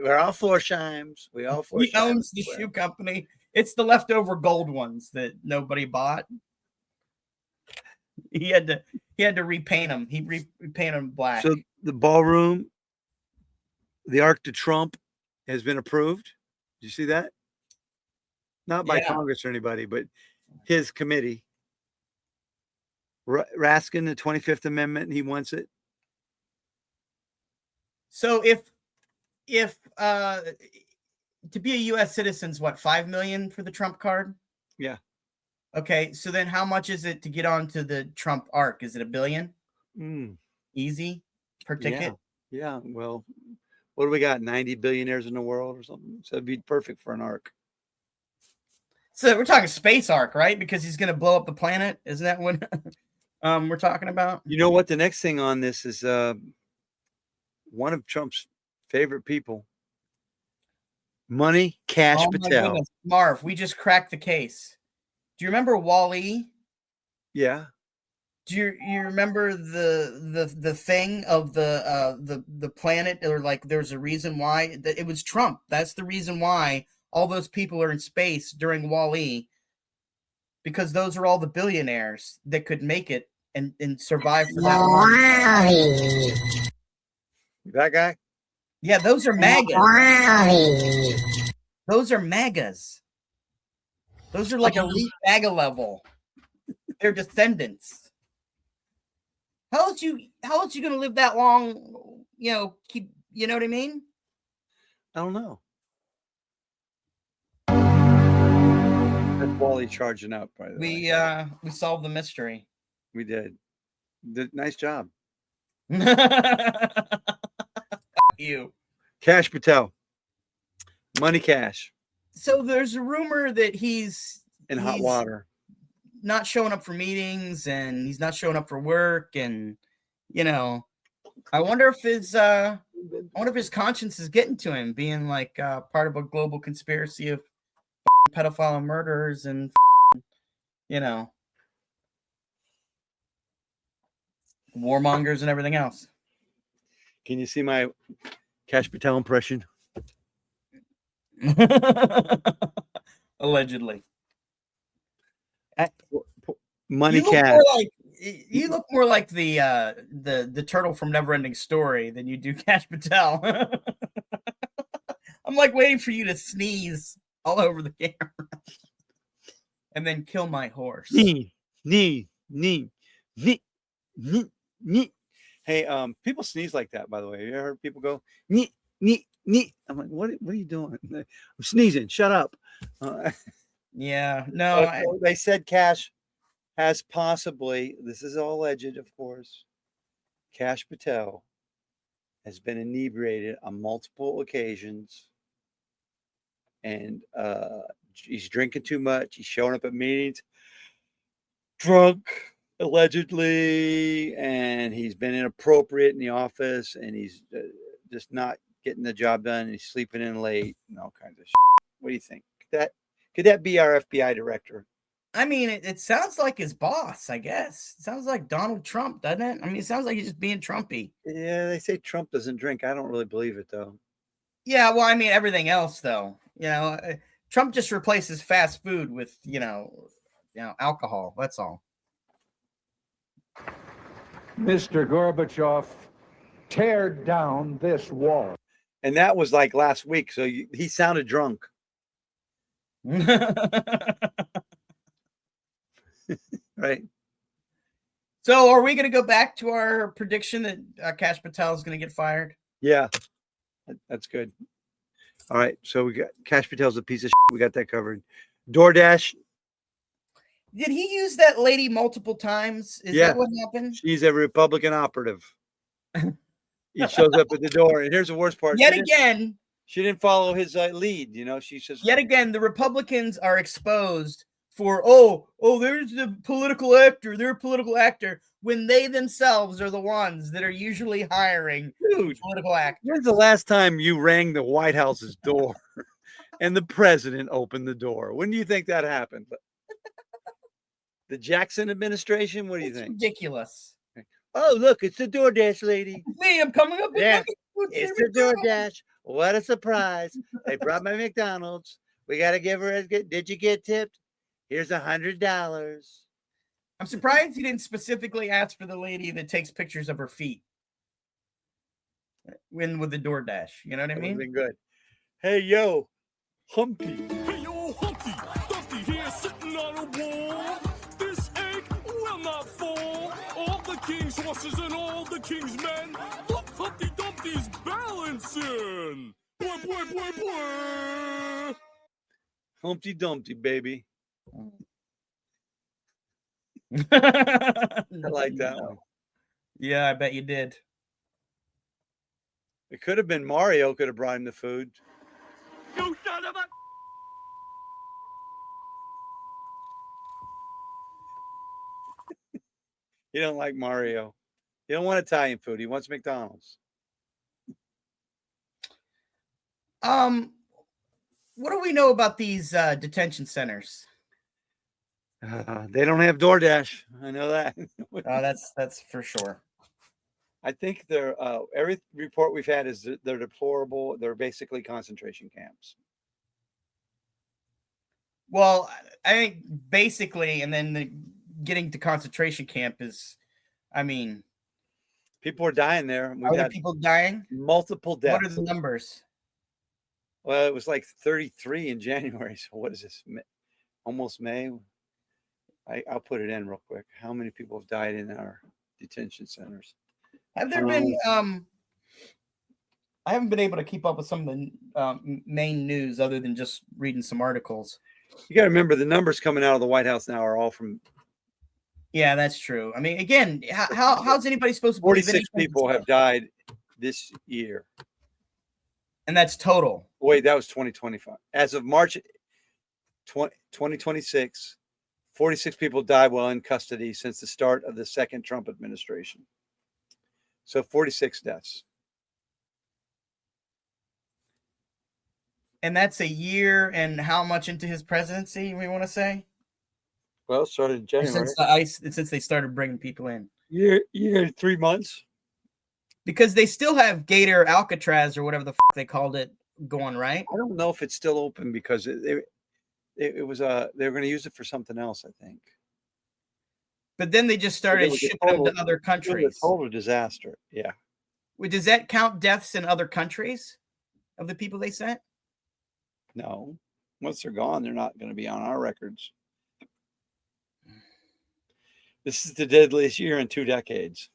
We're all Forsheims. He owns the shoe company. It's the leftover gold ones that nobody bought. He had to repaint them. He repainted them black. So the ballroom, the Arc de Trump, has been approved. Did you see that? Not by Congress or anybody, but his committee. Raskin, the 25th Amendment, he wants it. So if to be a U.S. citizen's what, $5 million for the Trump card? Yeah. Okay, so then how much is it to get onto the Trump Arc? Is it $1 billion? Easy per ticket? Yeah. Well, what do we got? 90 billionaires in the world or something? So it'd be perfect for an Arc. So we're talking space Arc, right? Because he's going to blow up the planet. Isn't that what we're talking about? You know what? The next thing on this is one of Trump's favorite people, Money Cash Patel. Goodness. Marv, we just cracked the case. Do you remember Wall-E? Yeah. Do you remember the thing of the planet, or like there's a reason why it was Trump? That's the reason why all those people are in space during Wall-E, because those are all the billionaires that could make it and survive for that long. That guy? Yeah, those are MAGAs. Those are MAGAs. Those are like elite MAGA level. They're descendants. How else you gonna live that long? You know what I mean? I don't know. That's Wally charging up, by the way. We solved the mystery. We did. Nice job. You. Cash Patel. Money Cash. So there's a rumor that he's in hot water, not showing up for meetings, and he's not showing up for work, and I wonder if his conscience is getting to him, being like part of a global conspiracy of pedophile and murderers and warmongers and everything else. Can you see my Cash Patel impression? Allegedly. Money Cash. You look more like the turtle from Neverending Story than you do Cash Patel. I'm like waiting for you to sneeze all over the camera and then kill my horse. Knee. Hey, people sneeze like that, by the way. You ever heard people go, knee? I'm like, what are you doing? I'm sneezing. Shut up. Yeah, no, They said Cash has possibly, this is all alleged, of course, Cash Patel has been inebriated on multiple occasions, and he's drinking too much. He's showing up at meetings drunk, allegedly, and he's been inappropriate in the office, and he's just not getting the job done. And he's sleeping in late and all kinds of shit. What do you think? Could that be our FBI director? I mean, it sounds like his boss, I guess. It sounds like Donald Trump, doesn't it? I mean, it sounds like he's just being Trumpy. Yeah, they say Trump doesn't drink. I don't really believe it, though. Yeah, well, I mean, everything else, though. Trump just replaces fast food with, alcohol. That's all. Mr. Gorbachev, tear down this wall. And that was like last week, so he sounded drunk. Right. So are we going to go back to our prediction that Cash Patel is going to get fired? Yeah, that's good. All right, so we got Cash Patel's a piece of shit. We got that covered. DoorDash. Did he use that lady multiple times? Is that what happened? She's a Republican operative. He shows up at the door, and here's the worst part. Yet again, she didn't follow his lead. She says. Yet again, the Republicans are exposed for there's the political actor. They're a political actor when they themselves are the ones that are usually hiring political actors. When's the last time you rang the White House's door and the president opened the door? When do you think that happened? The Jackson administration? What do you think? Ridiculous. Oh, look, it's the DoorDash lady. Me, I'm coming up with it's the DoorDash. What a surprise. They brought my McDonald's. We got to give her did you get tipped? Here's $100. I'm surprised he didn't specifically ask for the lady that takes pictures of her feet. With the DoorDash. You know what I mean? Been good. Hey, yo, Humpty. Hey, yo, Humpty. Dumpty here sitting on a wall. This egg will not fall. All the king's horses and all the king's men. Look, Humpty Dumpty's balancing. Boy, boy, boy, boy. Humpty Dumpty, baby. I like that one. Yeah, I bet you did. It could have been Mario. Could have brought him the food. You son of a... He don't like Mario. He don't want Italian food. He wants McDonald's. What do we know about these detention centers? They don't have DoorDash. I know that. That's for sure. I think they're every report we've had is they're deplorable. They're basically concentration camps. Well, I think basically, and then getting to concentration camp is, I mean, people are dying there. Are there people dying? Multiple deaths. What are the numbers? Well, it was like 33 in January. So what is this? Almost May. I'll put it in real quick. How many people have died in our detention centers? Have there been? I haven't been able to keep up with some of the main news other than just reading some articles. You got to remember the numbers coming out of the White House now are all from. Yeah, that's true. I mean, again, how's anybody supposed to? 46 people have died this year, and that's total. Wait, that was 2025. As of March 2026, 46 people died while in custody since the start of the second Trump administration. So 46 deaths. And that's a year and how much into his presidency, we want to say? Well, it started in January. Since they started bringing people in. Year, 3 months. Because they still have Gator Alcatraz or whatever the they called it going, right? I don't know if it's still open because it was they were going to use it for something else, I think. But then they just started shipping them to other countries. It was a total disaster. Yeah. Well, does that count deaths in other countries of the people they sent? No. Once they're gone, they're not going to be on our records. This is the deadliest year in 2 decades.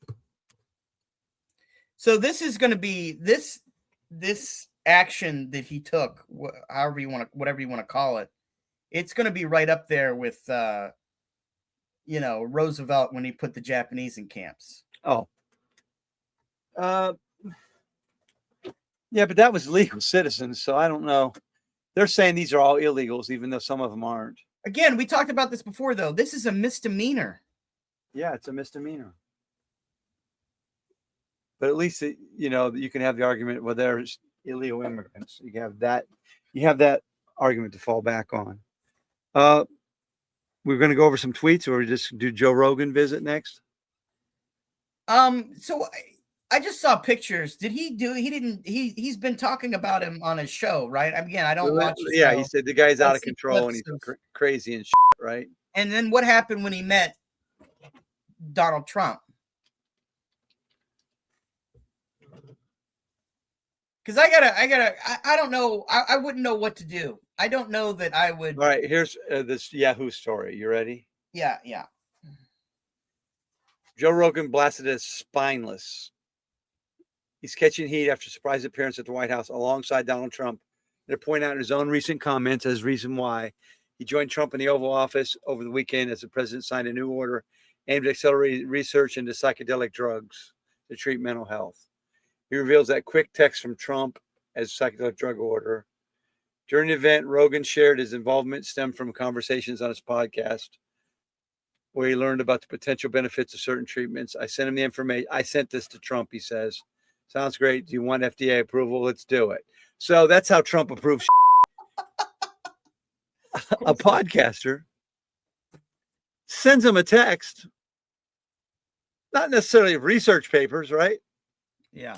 So this is going to be this action that he took, whatever you want to call it, it's going to be right up there with, Roosevelt when he put the Japanese in camps. Oh. Yeah, but that was legal citizens, so I don't know. They're saying these are all illegals, even though some of them aren't. Again, we talked about this before, though. This is a misdemeanor. Yeah, it's a misdemeanor. But at least you can have the argument, well, there's illegal immigrants. You have that argument to fall back on. We're going to go over some tweets, or just do Joe Rogan visit next. So I just saw pictures. He's been talking about him on his show, right? Again, I don't watch. Yeah, he said the guy's out of control and he's crazy and shit, right? And then what happened when he met Donald Trump? Because I don't know. I wouldn't know what to do. I don't know that I would. All right, here's this Yahoo story. You ready? Yeah. Joe Rogan blasted as spineless. He's catching heat after a surprise appearance at the White House alongside Donald Trump. To point out his own recent comments as reason why he joined Trump in the Oval Office over the weekend as the president signed a new order aimed at accelerating research into psychedelic drugs to treat mental health. He reveals that quick text from Trump as psychedelic drug order. During the event, Rogan shared his involvement stemmed from conversations on his podcast where he learned about the potential benefits of certain treatments. I sent him the information. I sent this to Trump, he says. Sounds great. Do you want FDA approval? Let's do it. So that's how Trump approves. A podcaster sends him a text, not necessarily research papers, right? Yeah.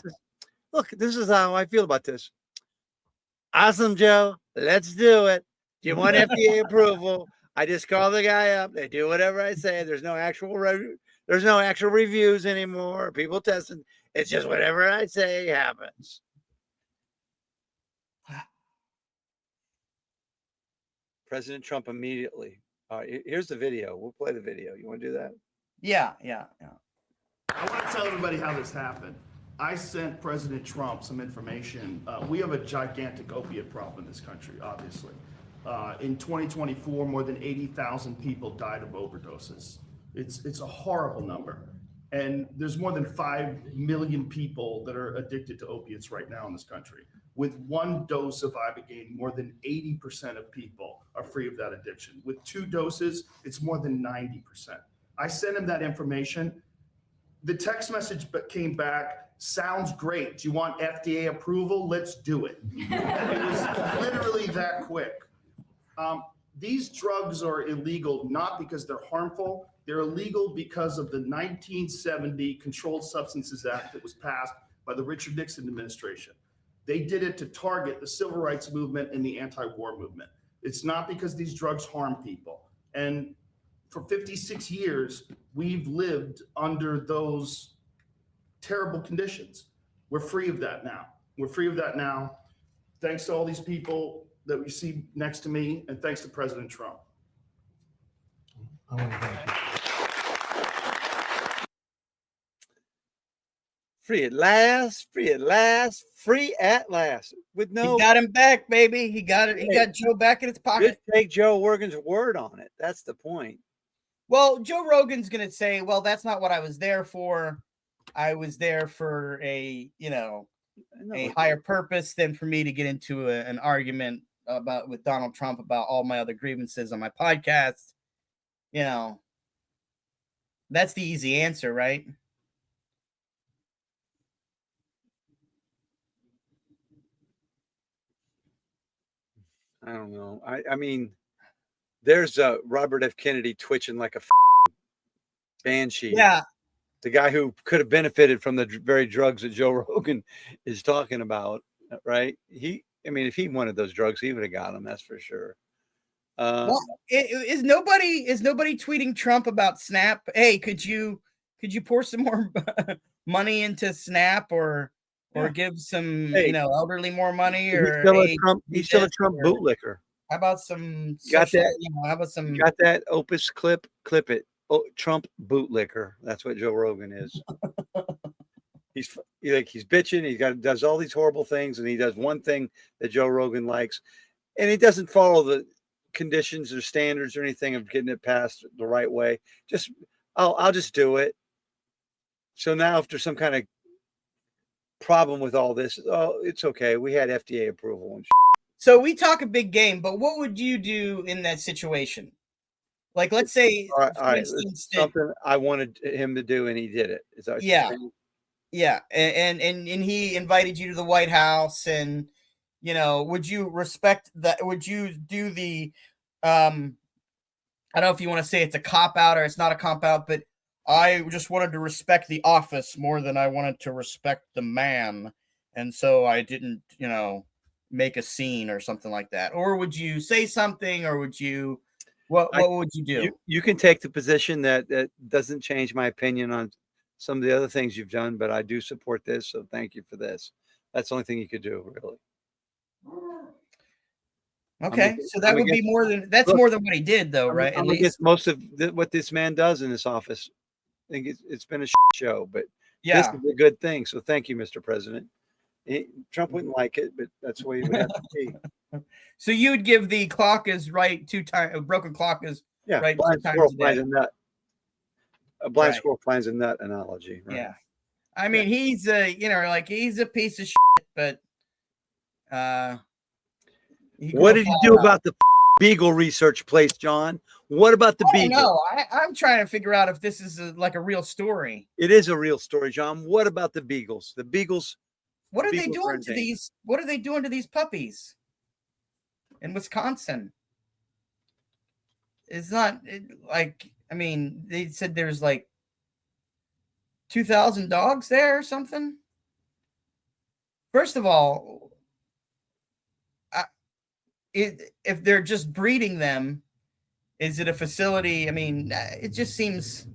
Look, this is how I feel about this. Awesome, Joe. Let's do it. Do you want FDA approval? I just call the guy up. They do whatever I say. There's no actual reviews anymore. People testing. It's just whatever I say happens. President Trump immediately. All right, here's the video. We'll play the video. You want to do that? Yeah. I want to tell everybody how this happened. I sent President Trump some information. We have a gigantic opiate problem in this country, obviously. In 2024, more than 80,000 people died of overdoses. It's a horrible number. And there's more than 5 million people that are addicted to opiates right now in this country. With one dose of Ibogaine, more than 80% of people are free of that addiction. With 2 doses, it's more than 90%. I sent him that information. The text message came back, sounds great. Do you want FDA approval? Let's do it. It was literally that quick. These drugs are illegal not because they're harmful. They're illegal because of the 1970 Controlled Substances Act that was passed by the Richard Nixon administration. They did it to target the civil rights movement and the anti-war movement. It's not because these drugs harm people. And for 56 years, we've lived under those terrible conditions. We're free of that now. We're free of that now. Thanks to all these people that we see next to me, and thanks to President Trump. Free at last, free at last, free at last. With no, he got him back, baby. He got it. He got Joe back in his pocket. Just take Joe Rogan's word on it. That's the point. Well, Joe Rogan's going to say, well, that's not what I was there for. I was there for a higher purpose than for me to get into an argument with Donald Trump about all my other grievances on my podcast. That's the easy answer, right? I don't know. I mean, there's Robert F. Kennedy twitching like a banshee. Yeah. The guy who could have benefited from the very drugs that Joe Rogan is talking about, right? If he wanted those drugs, he would have got them. That's for sure. Is nobody tweeting Trump about Snap? Hey, could you pour some more money into Snap or give some elderly more money? Or he's still a Trump bootlicker. How about some? Got that OpusClip Clip It. Oh, Trump bootlicker. That's what Joe Rogan is. He's bitching. He does all these horrible things, and he does one thing that Joe Rogan likes, and he doesn't follow conditions or standards or anything of getting it passed the right way. I'll just do it. So now if there's some kind of problem with all this, it's okay. We had FDA approval and So we talk a big game, but what would you do in that situation? Like, let's say, all for right, instance, something I wanted him to do and he did it. Is that what yeah. you're saying? Yeah, and he invited you to the White House, and would you respect that? Would you do the I don't know if you want to say it's a cop out or it's not a cop out, but I just wanted to respect the office more than I wanted to respect the man, and so I didn't, make a scene or something like that. Or would you say something, or would you what would you do? You can take the position that doesn't change my opinion on some of the other things you've done, but I do support this, so thank you for this. That's the only thing you could do, really. Okay, so that would be more than more than what he did, though, right? At least most of what this man does in this office. I think it's been a show, but this is a good thing. So thank you, Mr. President. Trump wouldn't like it, but that's the way it would have to be. So you would give the clock is right 2 times, a broken clock is right 2 times a day. A blind squirrel finds a nut analogy. Right? Yeah. I mean, he's he's a piece of shit, but what did you do about the beagle research place, John? What about the beagle? No, I'm trying to figure out if this is like a real story. It is a real story, John. What about the beagles? The beagles. What are they doing to these? What are they doing to these puppies in Wisconsin? It's not like, I mean, they said there's like 2,000 dogs there or something. First of all, if they're just breeding them, is it a facility? I mean, it just seems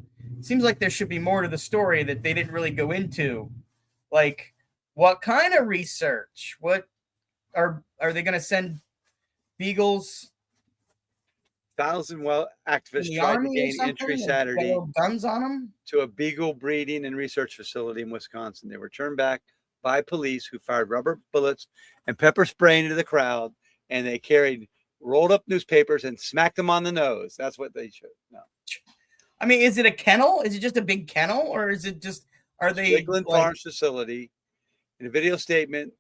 like there should be more to the story that they didn't really go into. Like, what kind of research? What are they going to send beagles? 1,000 activists tried to gain entry Saturday guns on them to a beagle breeding and research facility in Wisconsin. They were turned back by police who fired rubber bullets and pepper spray into the crowd, and they carried rolled up newspapers and smacked them on the nose. That's what they should know. I mean, is it a kennel? Is it just a big kennel, or is it just Lakeland Farms facility? In a video statement,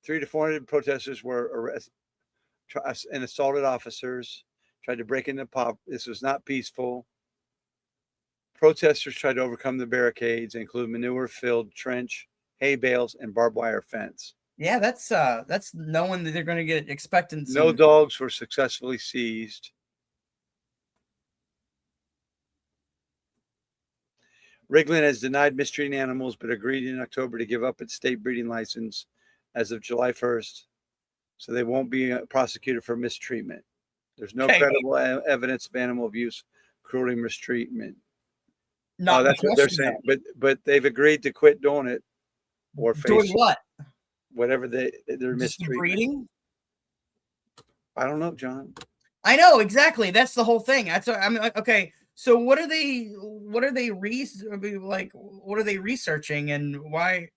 300 to 400 protesters were arrested and assaulted officers, tried to break into pop. This was not peaceful. Protesters tried to overcome the barricades, include manure-filled trench, hay bales, and barbed wire fence. Yeah, that's knowing that they're going to get expecting. No dogs were successfully seized. Rigland has denied mistreating animals, but agreed in October to give up its state breeding license as of July 1st. So they won't be prosecuted for mistreatment. There's no credible evidence of animal abuse, cruelty, mistreatment. No, that's what they're saying. But they've agreed to quit doing it or face doing what? Whatever they're mistreatment. Breeding? I don't know, John. I know exactly. That's the whole thing. That's I mean, okay. So what are they researching, and why?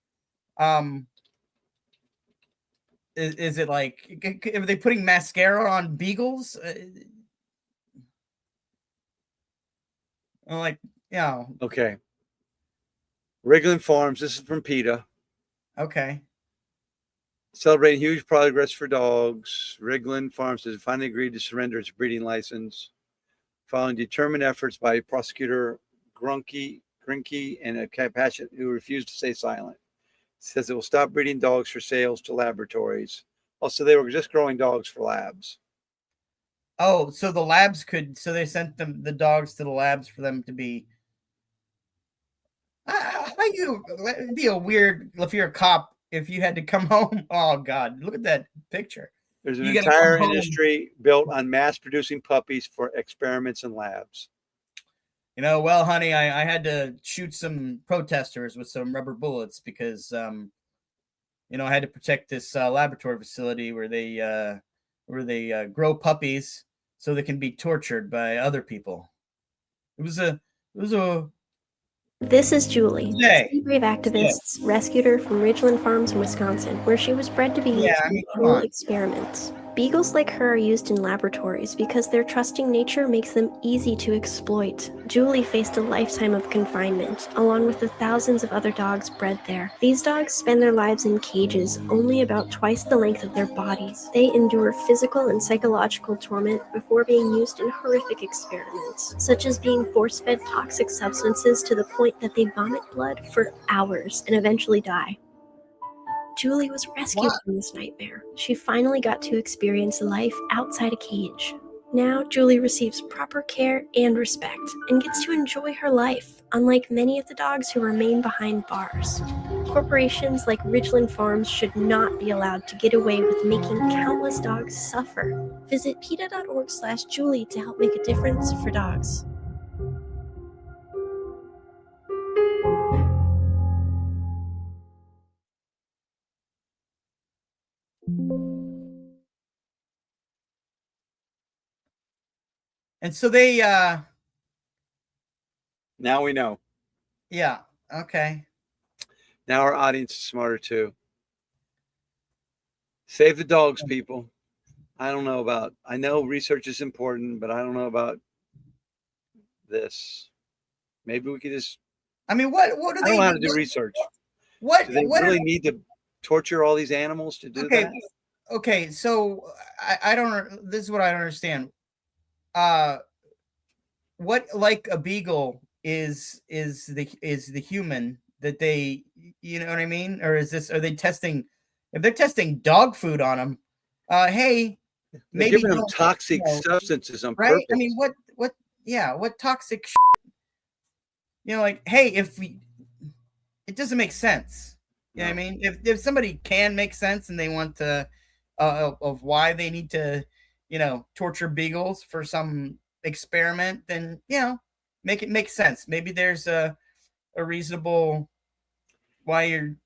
Is it like, are they putting mascara on beagles? Like, Okay. Rigland Farms. This is from PETA. Okay. Celebrating huge progress for dogs. Rigland Farms has finally agreed to surrender its breeding license following determined efforts by prosecutor Grinke and a compassionate who refused to stay silent. It says it will stop breeding dogs for sales to laboratories. Also, they were just growing dogs for labs. Oh, so the labs so they sent the dogs to the labs for them to be. It'd be a weird, if you're a cop, if you had to come home. Oh God, look at that picture. There's an entire industry built on mass producing puppies for experiments and labs. Well, honey, I had to shoot some protesters with some rubber bullets because, I had to protect this laboratory facility where they grow puppies so they can be tortured by other people. This is Julie. Three brave activists rescued her from Ridgeland Farms in Wisconsin, where she was bred to be used in animal experiments. Beagles like her are used in laboratories because their trusting nature makes them easy to exploit. Julie faced a lifetime of confinement, along with the thousands of other dogs bred there. These dogs spend their lives in cages, only about twice the length of their bodies. They endure physical and psychological torment before being used in horrific experiments, such as being force-fed toxic substances to the point that they vomit blood for hours and eventually die. Julie was rescued from this nightmare. She finally got to experience life outside a cage. Now, Julie receives proper care and respect, and gets to enjoy her life, unlike many of the dogs who remain behind bars. Corporations like Ridgeland Farms should not be allowed to get away with making countless dogs suffer. Visit PETA.org/Julie to help make a difference for dogs. And so they now we know. Yeah. Okay. Now our audience is smarter too. Save the dogs, people. I know research is important, but I don't know about this. Maybe we could just. I mean, what do they? I don't know how to do research. What do they what really need to torture all these animals to do that? Okay, so I don't. This is what I don't understand. What like a beagle is the human that they, you know what I mean? Or are they testing? If they're testing dog food on them, hey, they're maybe giving them toxic substances on right? purpose. I mean, what toxic? Like, hey, it doesn't make sense. You know what I mean? If somebody can make sense and they want to, of why they need to, torture beagles for some experiment, then, make it make sense. Maybe there's a reasonable why you're,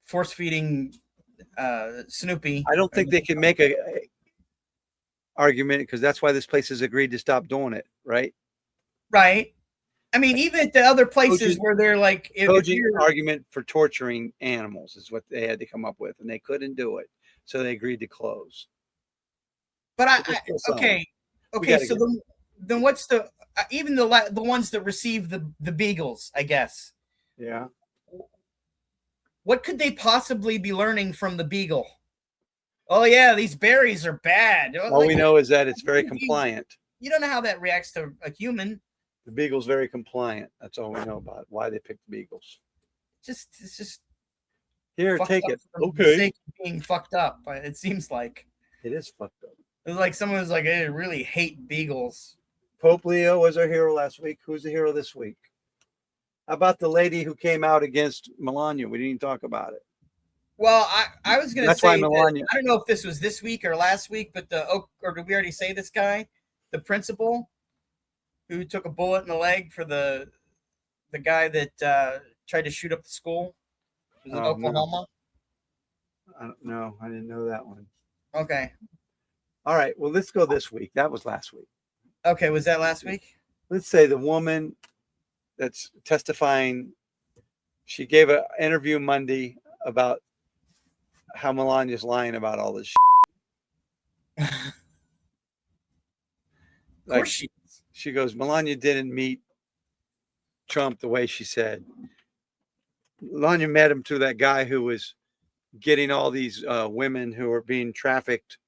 force feeding Snoopy. I don't think they can make a argument because that's why this place has agreed to stop doing it, right? Right. I mean, even at the other places where they're like, argument for torturing animals is what they had to come up with, and they couldn't do it, so they agreed to close. But okay. So then what's the even the ones that receive the beagles? I guess. Yeah. What could they possibly be learning from the beagle? Oh yeah, these berries are bad. All we know is that it's very compliant. You don't know how that reacts to a human. The beagle's very compliant. That's all we know about why they picked the beagles. It's just here, take it. Okay, being fucked up. It seems like it is fucked up. It's like someone was like, I really hate beagles. Pope Leo was our hero last week. Who's the hero this week? How about the lady who came out against Melania? We didn't even talk about it. Well, I was going to say, Melania. I don't know if this was this week or last week, but or did we already say this guy, the principal, who took a bullet in the leg for the guy that tried to shoot up the school? Was it Oklahoma? I don't know. I didn't know that one. Okay. All right. Well, let's go this week. That was last week. Okay. Was that last week? Let's say the woman that's testifying, she gave an interview Monday about how Melania's lying about all this shit. Of course she goes, Melania didn't meet Trump the way she said. Melania met him through that guy who was getting all these women who are being trafficked,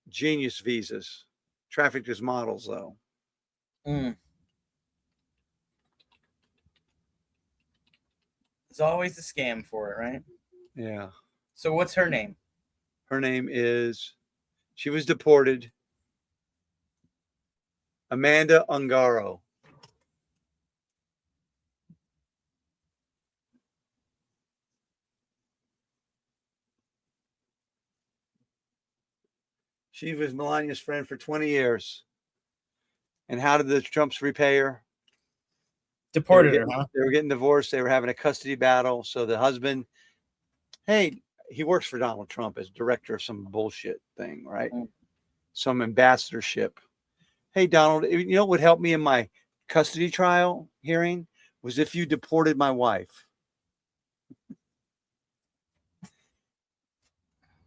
genius visas, trafficked as models, though. It's always a scam for it, right? Yeah. So what's her name? Her name is, she was deported, Amanda Ungaro. She was Melania's friend for 20 years. And how did the Trumps repay her? Deported her, huh? They were getting divorced. They were having a custody battle. So the husband, hey, he works for Donald Trump as director of some bullshit thing, right? Some ambassadorship. Hey, Donald, you know what would help me in my custody trial hearing was if you deported my wife.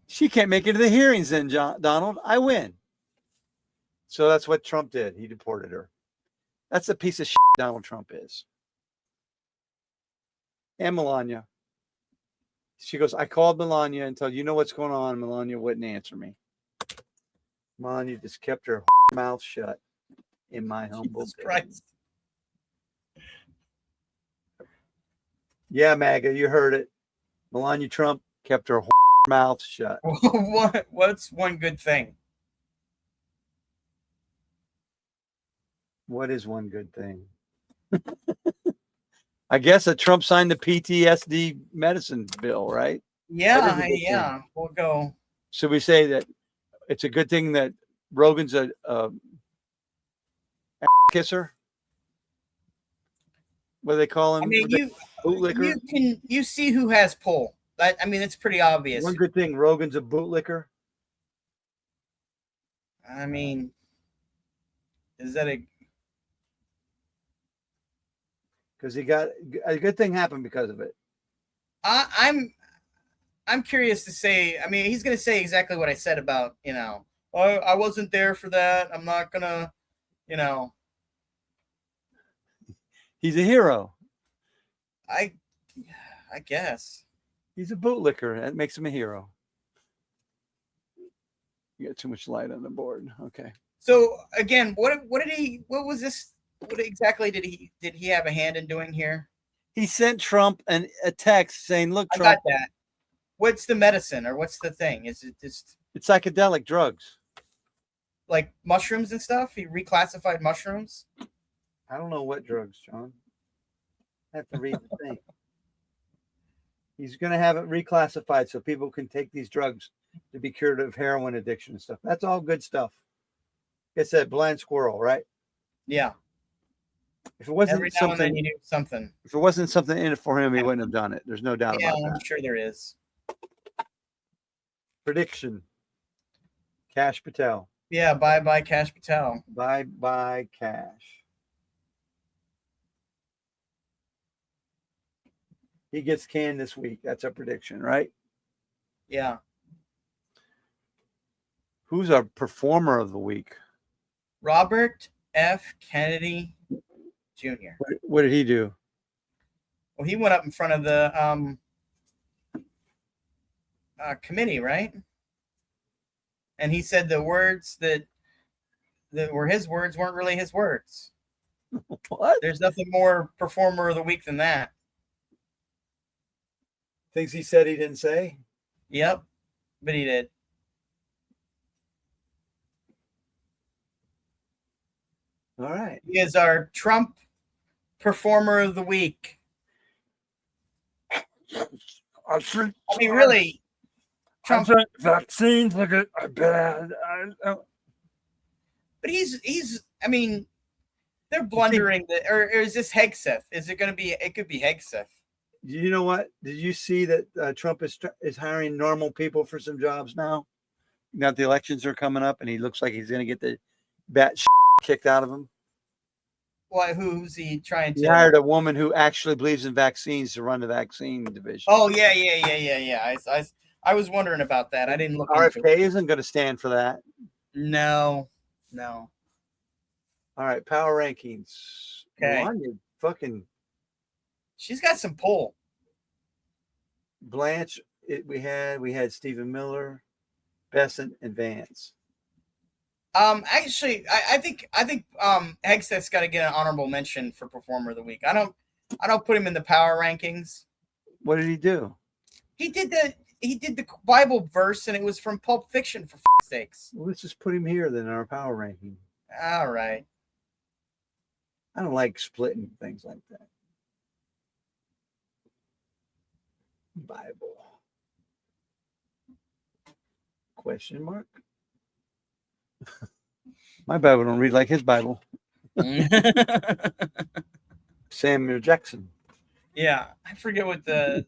She can't make it to the hearings then, Donald. I win. So that's what Trump did. He deported her. That's a piece of shit Donald Trump is. And Melania. She goes, I called Melania and told you know what's going on. Melania wouldn't answer me. Melania just kept her mouth shut, in my humble opinion. Yeah, MAGA, you heard it. Melania Trump kept her mouth shut. What's one good thing? What is one good thing? I guess that Trump signed the PTSD medicine bill, right? Yeah, yeah. We'll go. Should we say that it's a good thing that Rogan's a kisser? What do they call him? I mean, you see who has pull. I mean, it's pretty obvious. One good thing, Rogan's a bootlicker. I mean, is that a? Because he got a good thing happened because of it. I'm curious to say. I mean, he's going to say exactly what I said about I wasn't there for that. I'm not gonna, He's a hero. I guess he's a bootlicker. That makes him a hero. You got too much light on the board. Okay. So again, what was this? What exactly did he have a hand in doing here? He sent Trump a text saying, "Look, Trump, I got that. What's the medicine or what's the thing? Is it just it's psychedelic drugs, like mushrooms and stuff? He reclassified mushrooms. I don't know what drugs, John. I have to read the thing. He's going to have it reclassified so people can take these drugs to be cured of heroin addiction and stuff. That's all good stuff. It's a blind squirrel, right? Yeah. If it wasn't every now and then you do something. If it wasn't something in it for him, he wouldn't have done it. There's no doubt about that. I'm sure there is. Prediction. Kash Patel. Yeah, bye Kash Patel. Bye Kash. He gets canned this week. That's a prediction, right? Yeah. Who's our performer of the week? Robert F. Kennedy Jr. What did he do? Well, he went up in front of the committee, right? And he said the words that were his words weren't really his words. What? There's nothing more performer of the week than that. Things he said he didn't say? Yep, but he did. All right. He is our Trump performer of the week. I mean, really, Trump vaccines look bad. But he's. I mean, they're blundering. Or is this Hegseth? Is it going to be? It could be Hegseth. You know what? Did you see that Trump is hiring normal people for some jobs now? Now the elections are coming up, and he looks like he's going to get the bat kicked out of him. Why? Who's he trying to? He hired a woman who actually believes in vaccines to run the vaccine division. Oh yeah. I was wondering about that. I didn't look. RFK isn't going to stand for that. No. All right, power rankings. Okay. Fucking. She's got some pull. Blanche, we had Stephen Miller, Bessent, and Vance. Actually, I think Hegseth's got to get an honorable mention for performer of the week. I don't put him in the power rankings. What did he do? He did the Bible verse, and it was from Pulp Fiction, for sakes. Well, let's just put him here then in our power ranking. All right. I don't like splitting things like that. Bible. Question mark? My Bible don't read like his Bible. Samuel Jackson. Yeah, I forget what the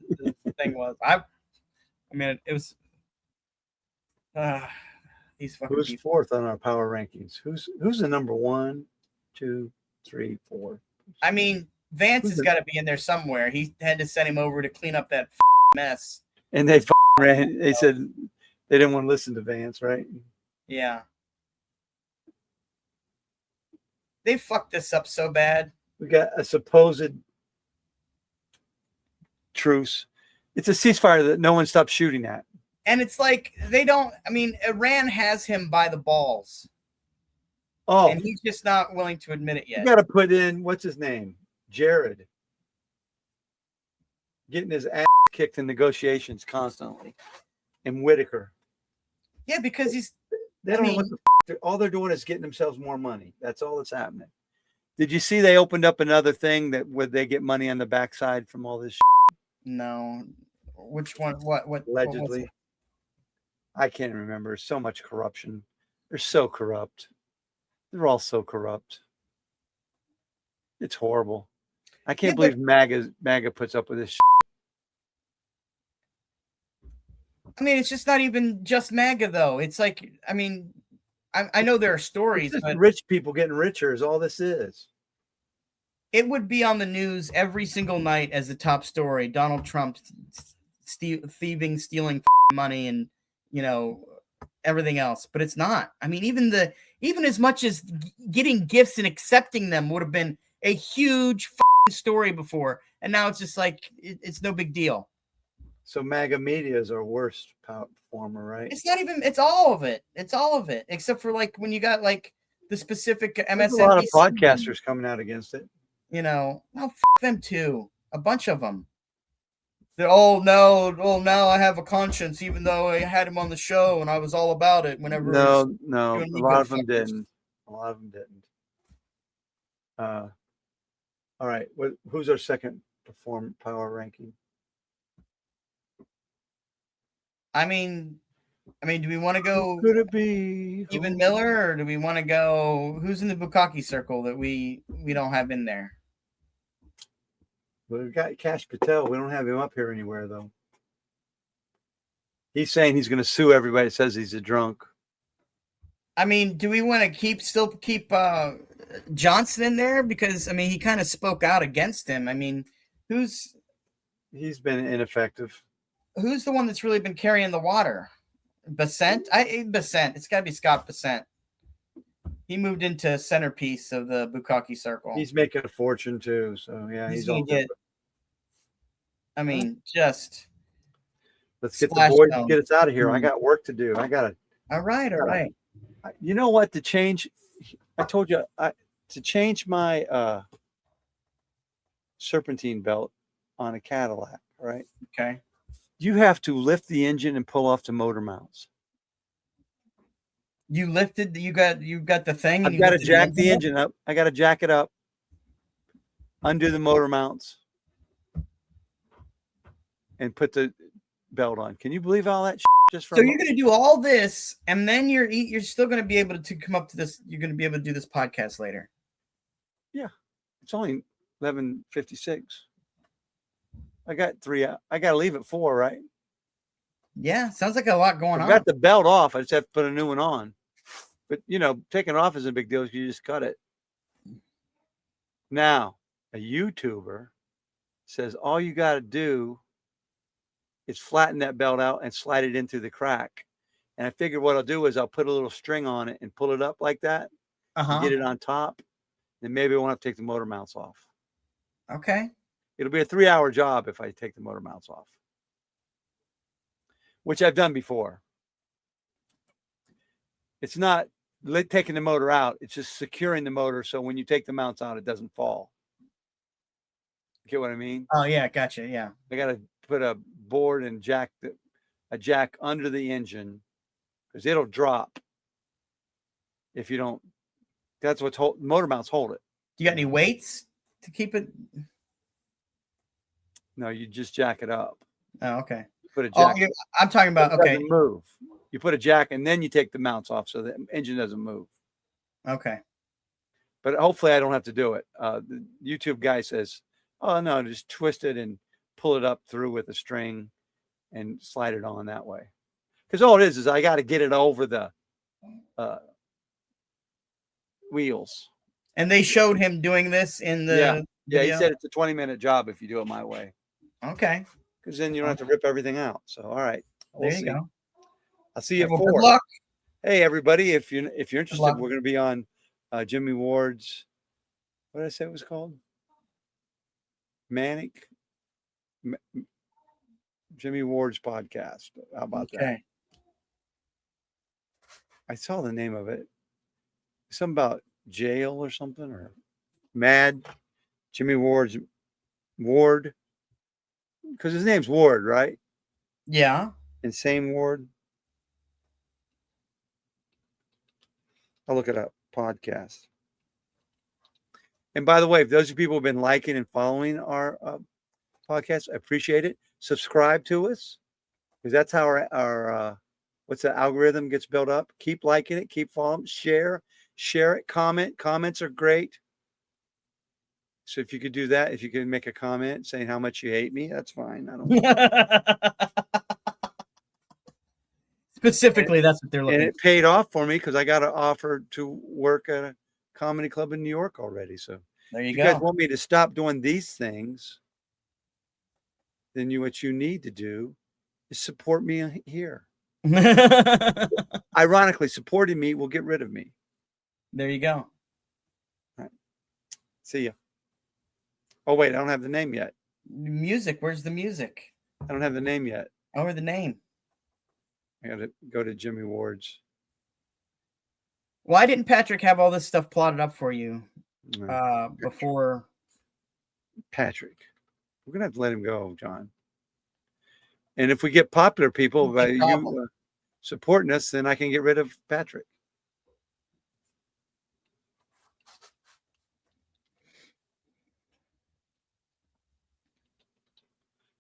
thing was. I mean, it was these fucking Who's people. fourth on our power rankings? Who's the number 1, 2, 3, 4? I mean, Vance has got to be in there somewhere. He had to send him over to clean up that mess. And they said They didn't want to listen to Vance, right? Yeah. They fucked this up so bad. We got a supposed truce. It's a ceasefire that no one stopped shooting at. And it's like they don't. I mean, Iran has him by the balls. Oh, and he's just not willing to admit it yet. You got to put in what's his name, Jared, getting his ass kicked in negotiations constantly, and Whitaker. Yeah, because he's. They don't know what all they're doing is getting themselves more money. That's all that's happening. Did you see they opened up another thing that would they get money on the backside from all this? No, which one? What? Allegedly, what I can't remember. So much corruption. They're so corrupt. They're all so corrupt. It's horrible. I can't believe MAGA puts up with this. I mean, it's just not even just MAGA though. It's like, I mean, I know there are stories, but rich people getting richer is all this is. It would be on the news every single night as the top story. Donald Trump stealing money, and everything else. But it's not. I mean, even as much as getting gifts and accepting them would have been a huge story before, and now it's just like it's no big deal. So MAGA media is our worst performer, right? It's not even. It's all of it. It's all of it, except for like when you got like the specific MSNBC. There's a lot of podcasters coming out against it. Well, them too. A bunch of them. They're now I have a conscience, even though I had him on the show and I was all about it. Whenever no, a lot of them didn't. A lot of them didn't. All right, who's our second power ranking? I mean, do we want to go? Who could it be? Stephen Miller, or do we want to go? Who's in the Bukkake circle that we don't have in there? Well, we've got Kash Patel. We don't have him up here anywhere, though. He's saying he's going to sue everybody that says he's a drunk. I mean, do we want to still keep Johnson in there? Because, I mean, he kind of spoke out against him. I mean, he's been ineffective. Who's the one that's really been carrying the water? Bessent? Bessent. It's got to be Scott Bessent. He moved into centerpiece of the Bukkake circle. He's making a fortune too, so yeah, he's gonna get. I mean, just let's get the boys and get us out of here. I got work to do. All right. You know what? To change, I told you to change my serpentine belt on a Cadillac. Right? Okay. You have to lift the engine and pull off the motor mounts. You lifted. You got the thing. I've got to jack the engine up. I got to jack it up. Undo the motor mounts. And put the belt on. Can you believe all that? Just so you're going to do all this, and then you're still going to be able to come up to this. You're going to be able to do this podcast later. Yeah, it's only 11:56. I got 3. I got to leave at 4, right? Yeah, sounds like a lot going on. I got the belt off. I just have to put a new one on. But, taking it off isn't a big deal. You just cut it. Now, a YouTuber says all you got to do is flatten that belt out and slide it into the crack. And I figured what I'll do is I'll put a little string on it and pull it up like that. Get it on top. Then maybe I won't have to take the motor mounts off. Okay. It'll be a 3-hour job if I take the motor mounts off, which I've done before. It's not taking the motor out. It's just securing the motor so when you take the mounts out, it doesn't fall. Get what I mean? Oh, yeah. Gotcha. Yeah. I got to put a board and a jack under the engine because it'll drop if you don't. That's what's motor mounts hold it. You got any weights to keep it? No, you just jack it up. Oh, okay. Put a jack. I'm talking about, okay. Move. You put a jack and then you take the mounts off so the engine doesn't move. Okay. But hopefully I don't have to do it. The YouTube guy says, oh, no, just twist it and pull it up through with a string and slide it on that way. Because all it is I got to get it over the wheels. And they showed him doing this in the Yeah, he said it's a 20-minute job if you do it my way. Okay. Because then you don't have to rip everything out. So, all right. There you go. I'll see you at Well, 4. good luck. Hey, everybody, if you're interested, luck. we're going to be on Jimmy Ward's, what did I say it was called? Jimmy Ward's podcast. How about that? I saw the name of it. Something about jail or something, or Mad Jimmy Ward, because his name's Ward, right? Yeah. Insane Ward. I'll look it up. Podcast. And by the way, if those people have been liking and following our podcast, I appreciate it. Subscribe to us, because that's how our what's the algorithm gets built up. Keep liking it, keep following, share it, comment. Comments are great. So if you could do that, if you could make a comment saying how much you hate me, that's fine. I don't Specifically, that's what they're looking for. And it paid off for me because I got an offer to work at a comedy club in New York already. So there you if go. you guys want me to stop doing these things, then what you need to do is support me here. Ironically, supporting me will get rid of me. There you go. All right. See ya. Oh, wait, I don't have the name yet. Music. Where's the music? I don't have the name yet. Or the name. I got to go to Jimmy Ward's. Why didn't Patrick have all this stuff plotted up for you before? Patrick. We're going to have to let him go, John. And if we get popular people by you supporting us, then I can get rid of Patrick.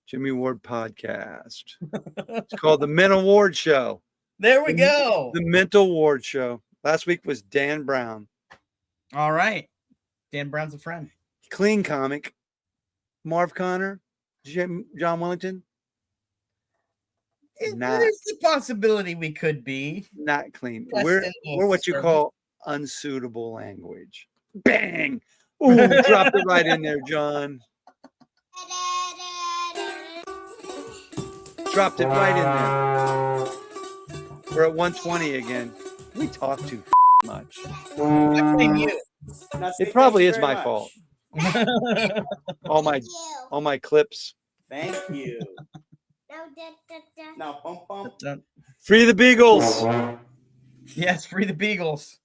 Jimmy Ward podcast. It's called the Mental Ward Show. There we go. The Mental Ward Show. Last week was Dan Brown. All right. Dan Brown's a friend. Clean comic. Marv Connor. John Wellington. There's the possibility we could be. Not clean. We're what you call unsuitable language. Bang. Ooh, dropped it right in there, John. Dropped it right in there. We're at 120 again. We talk too much. I blame you. It probably is my fault. all my clips. Thank you. Now, Free the Beagles. Yes, free the Beagles.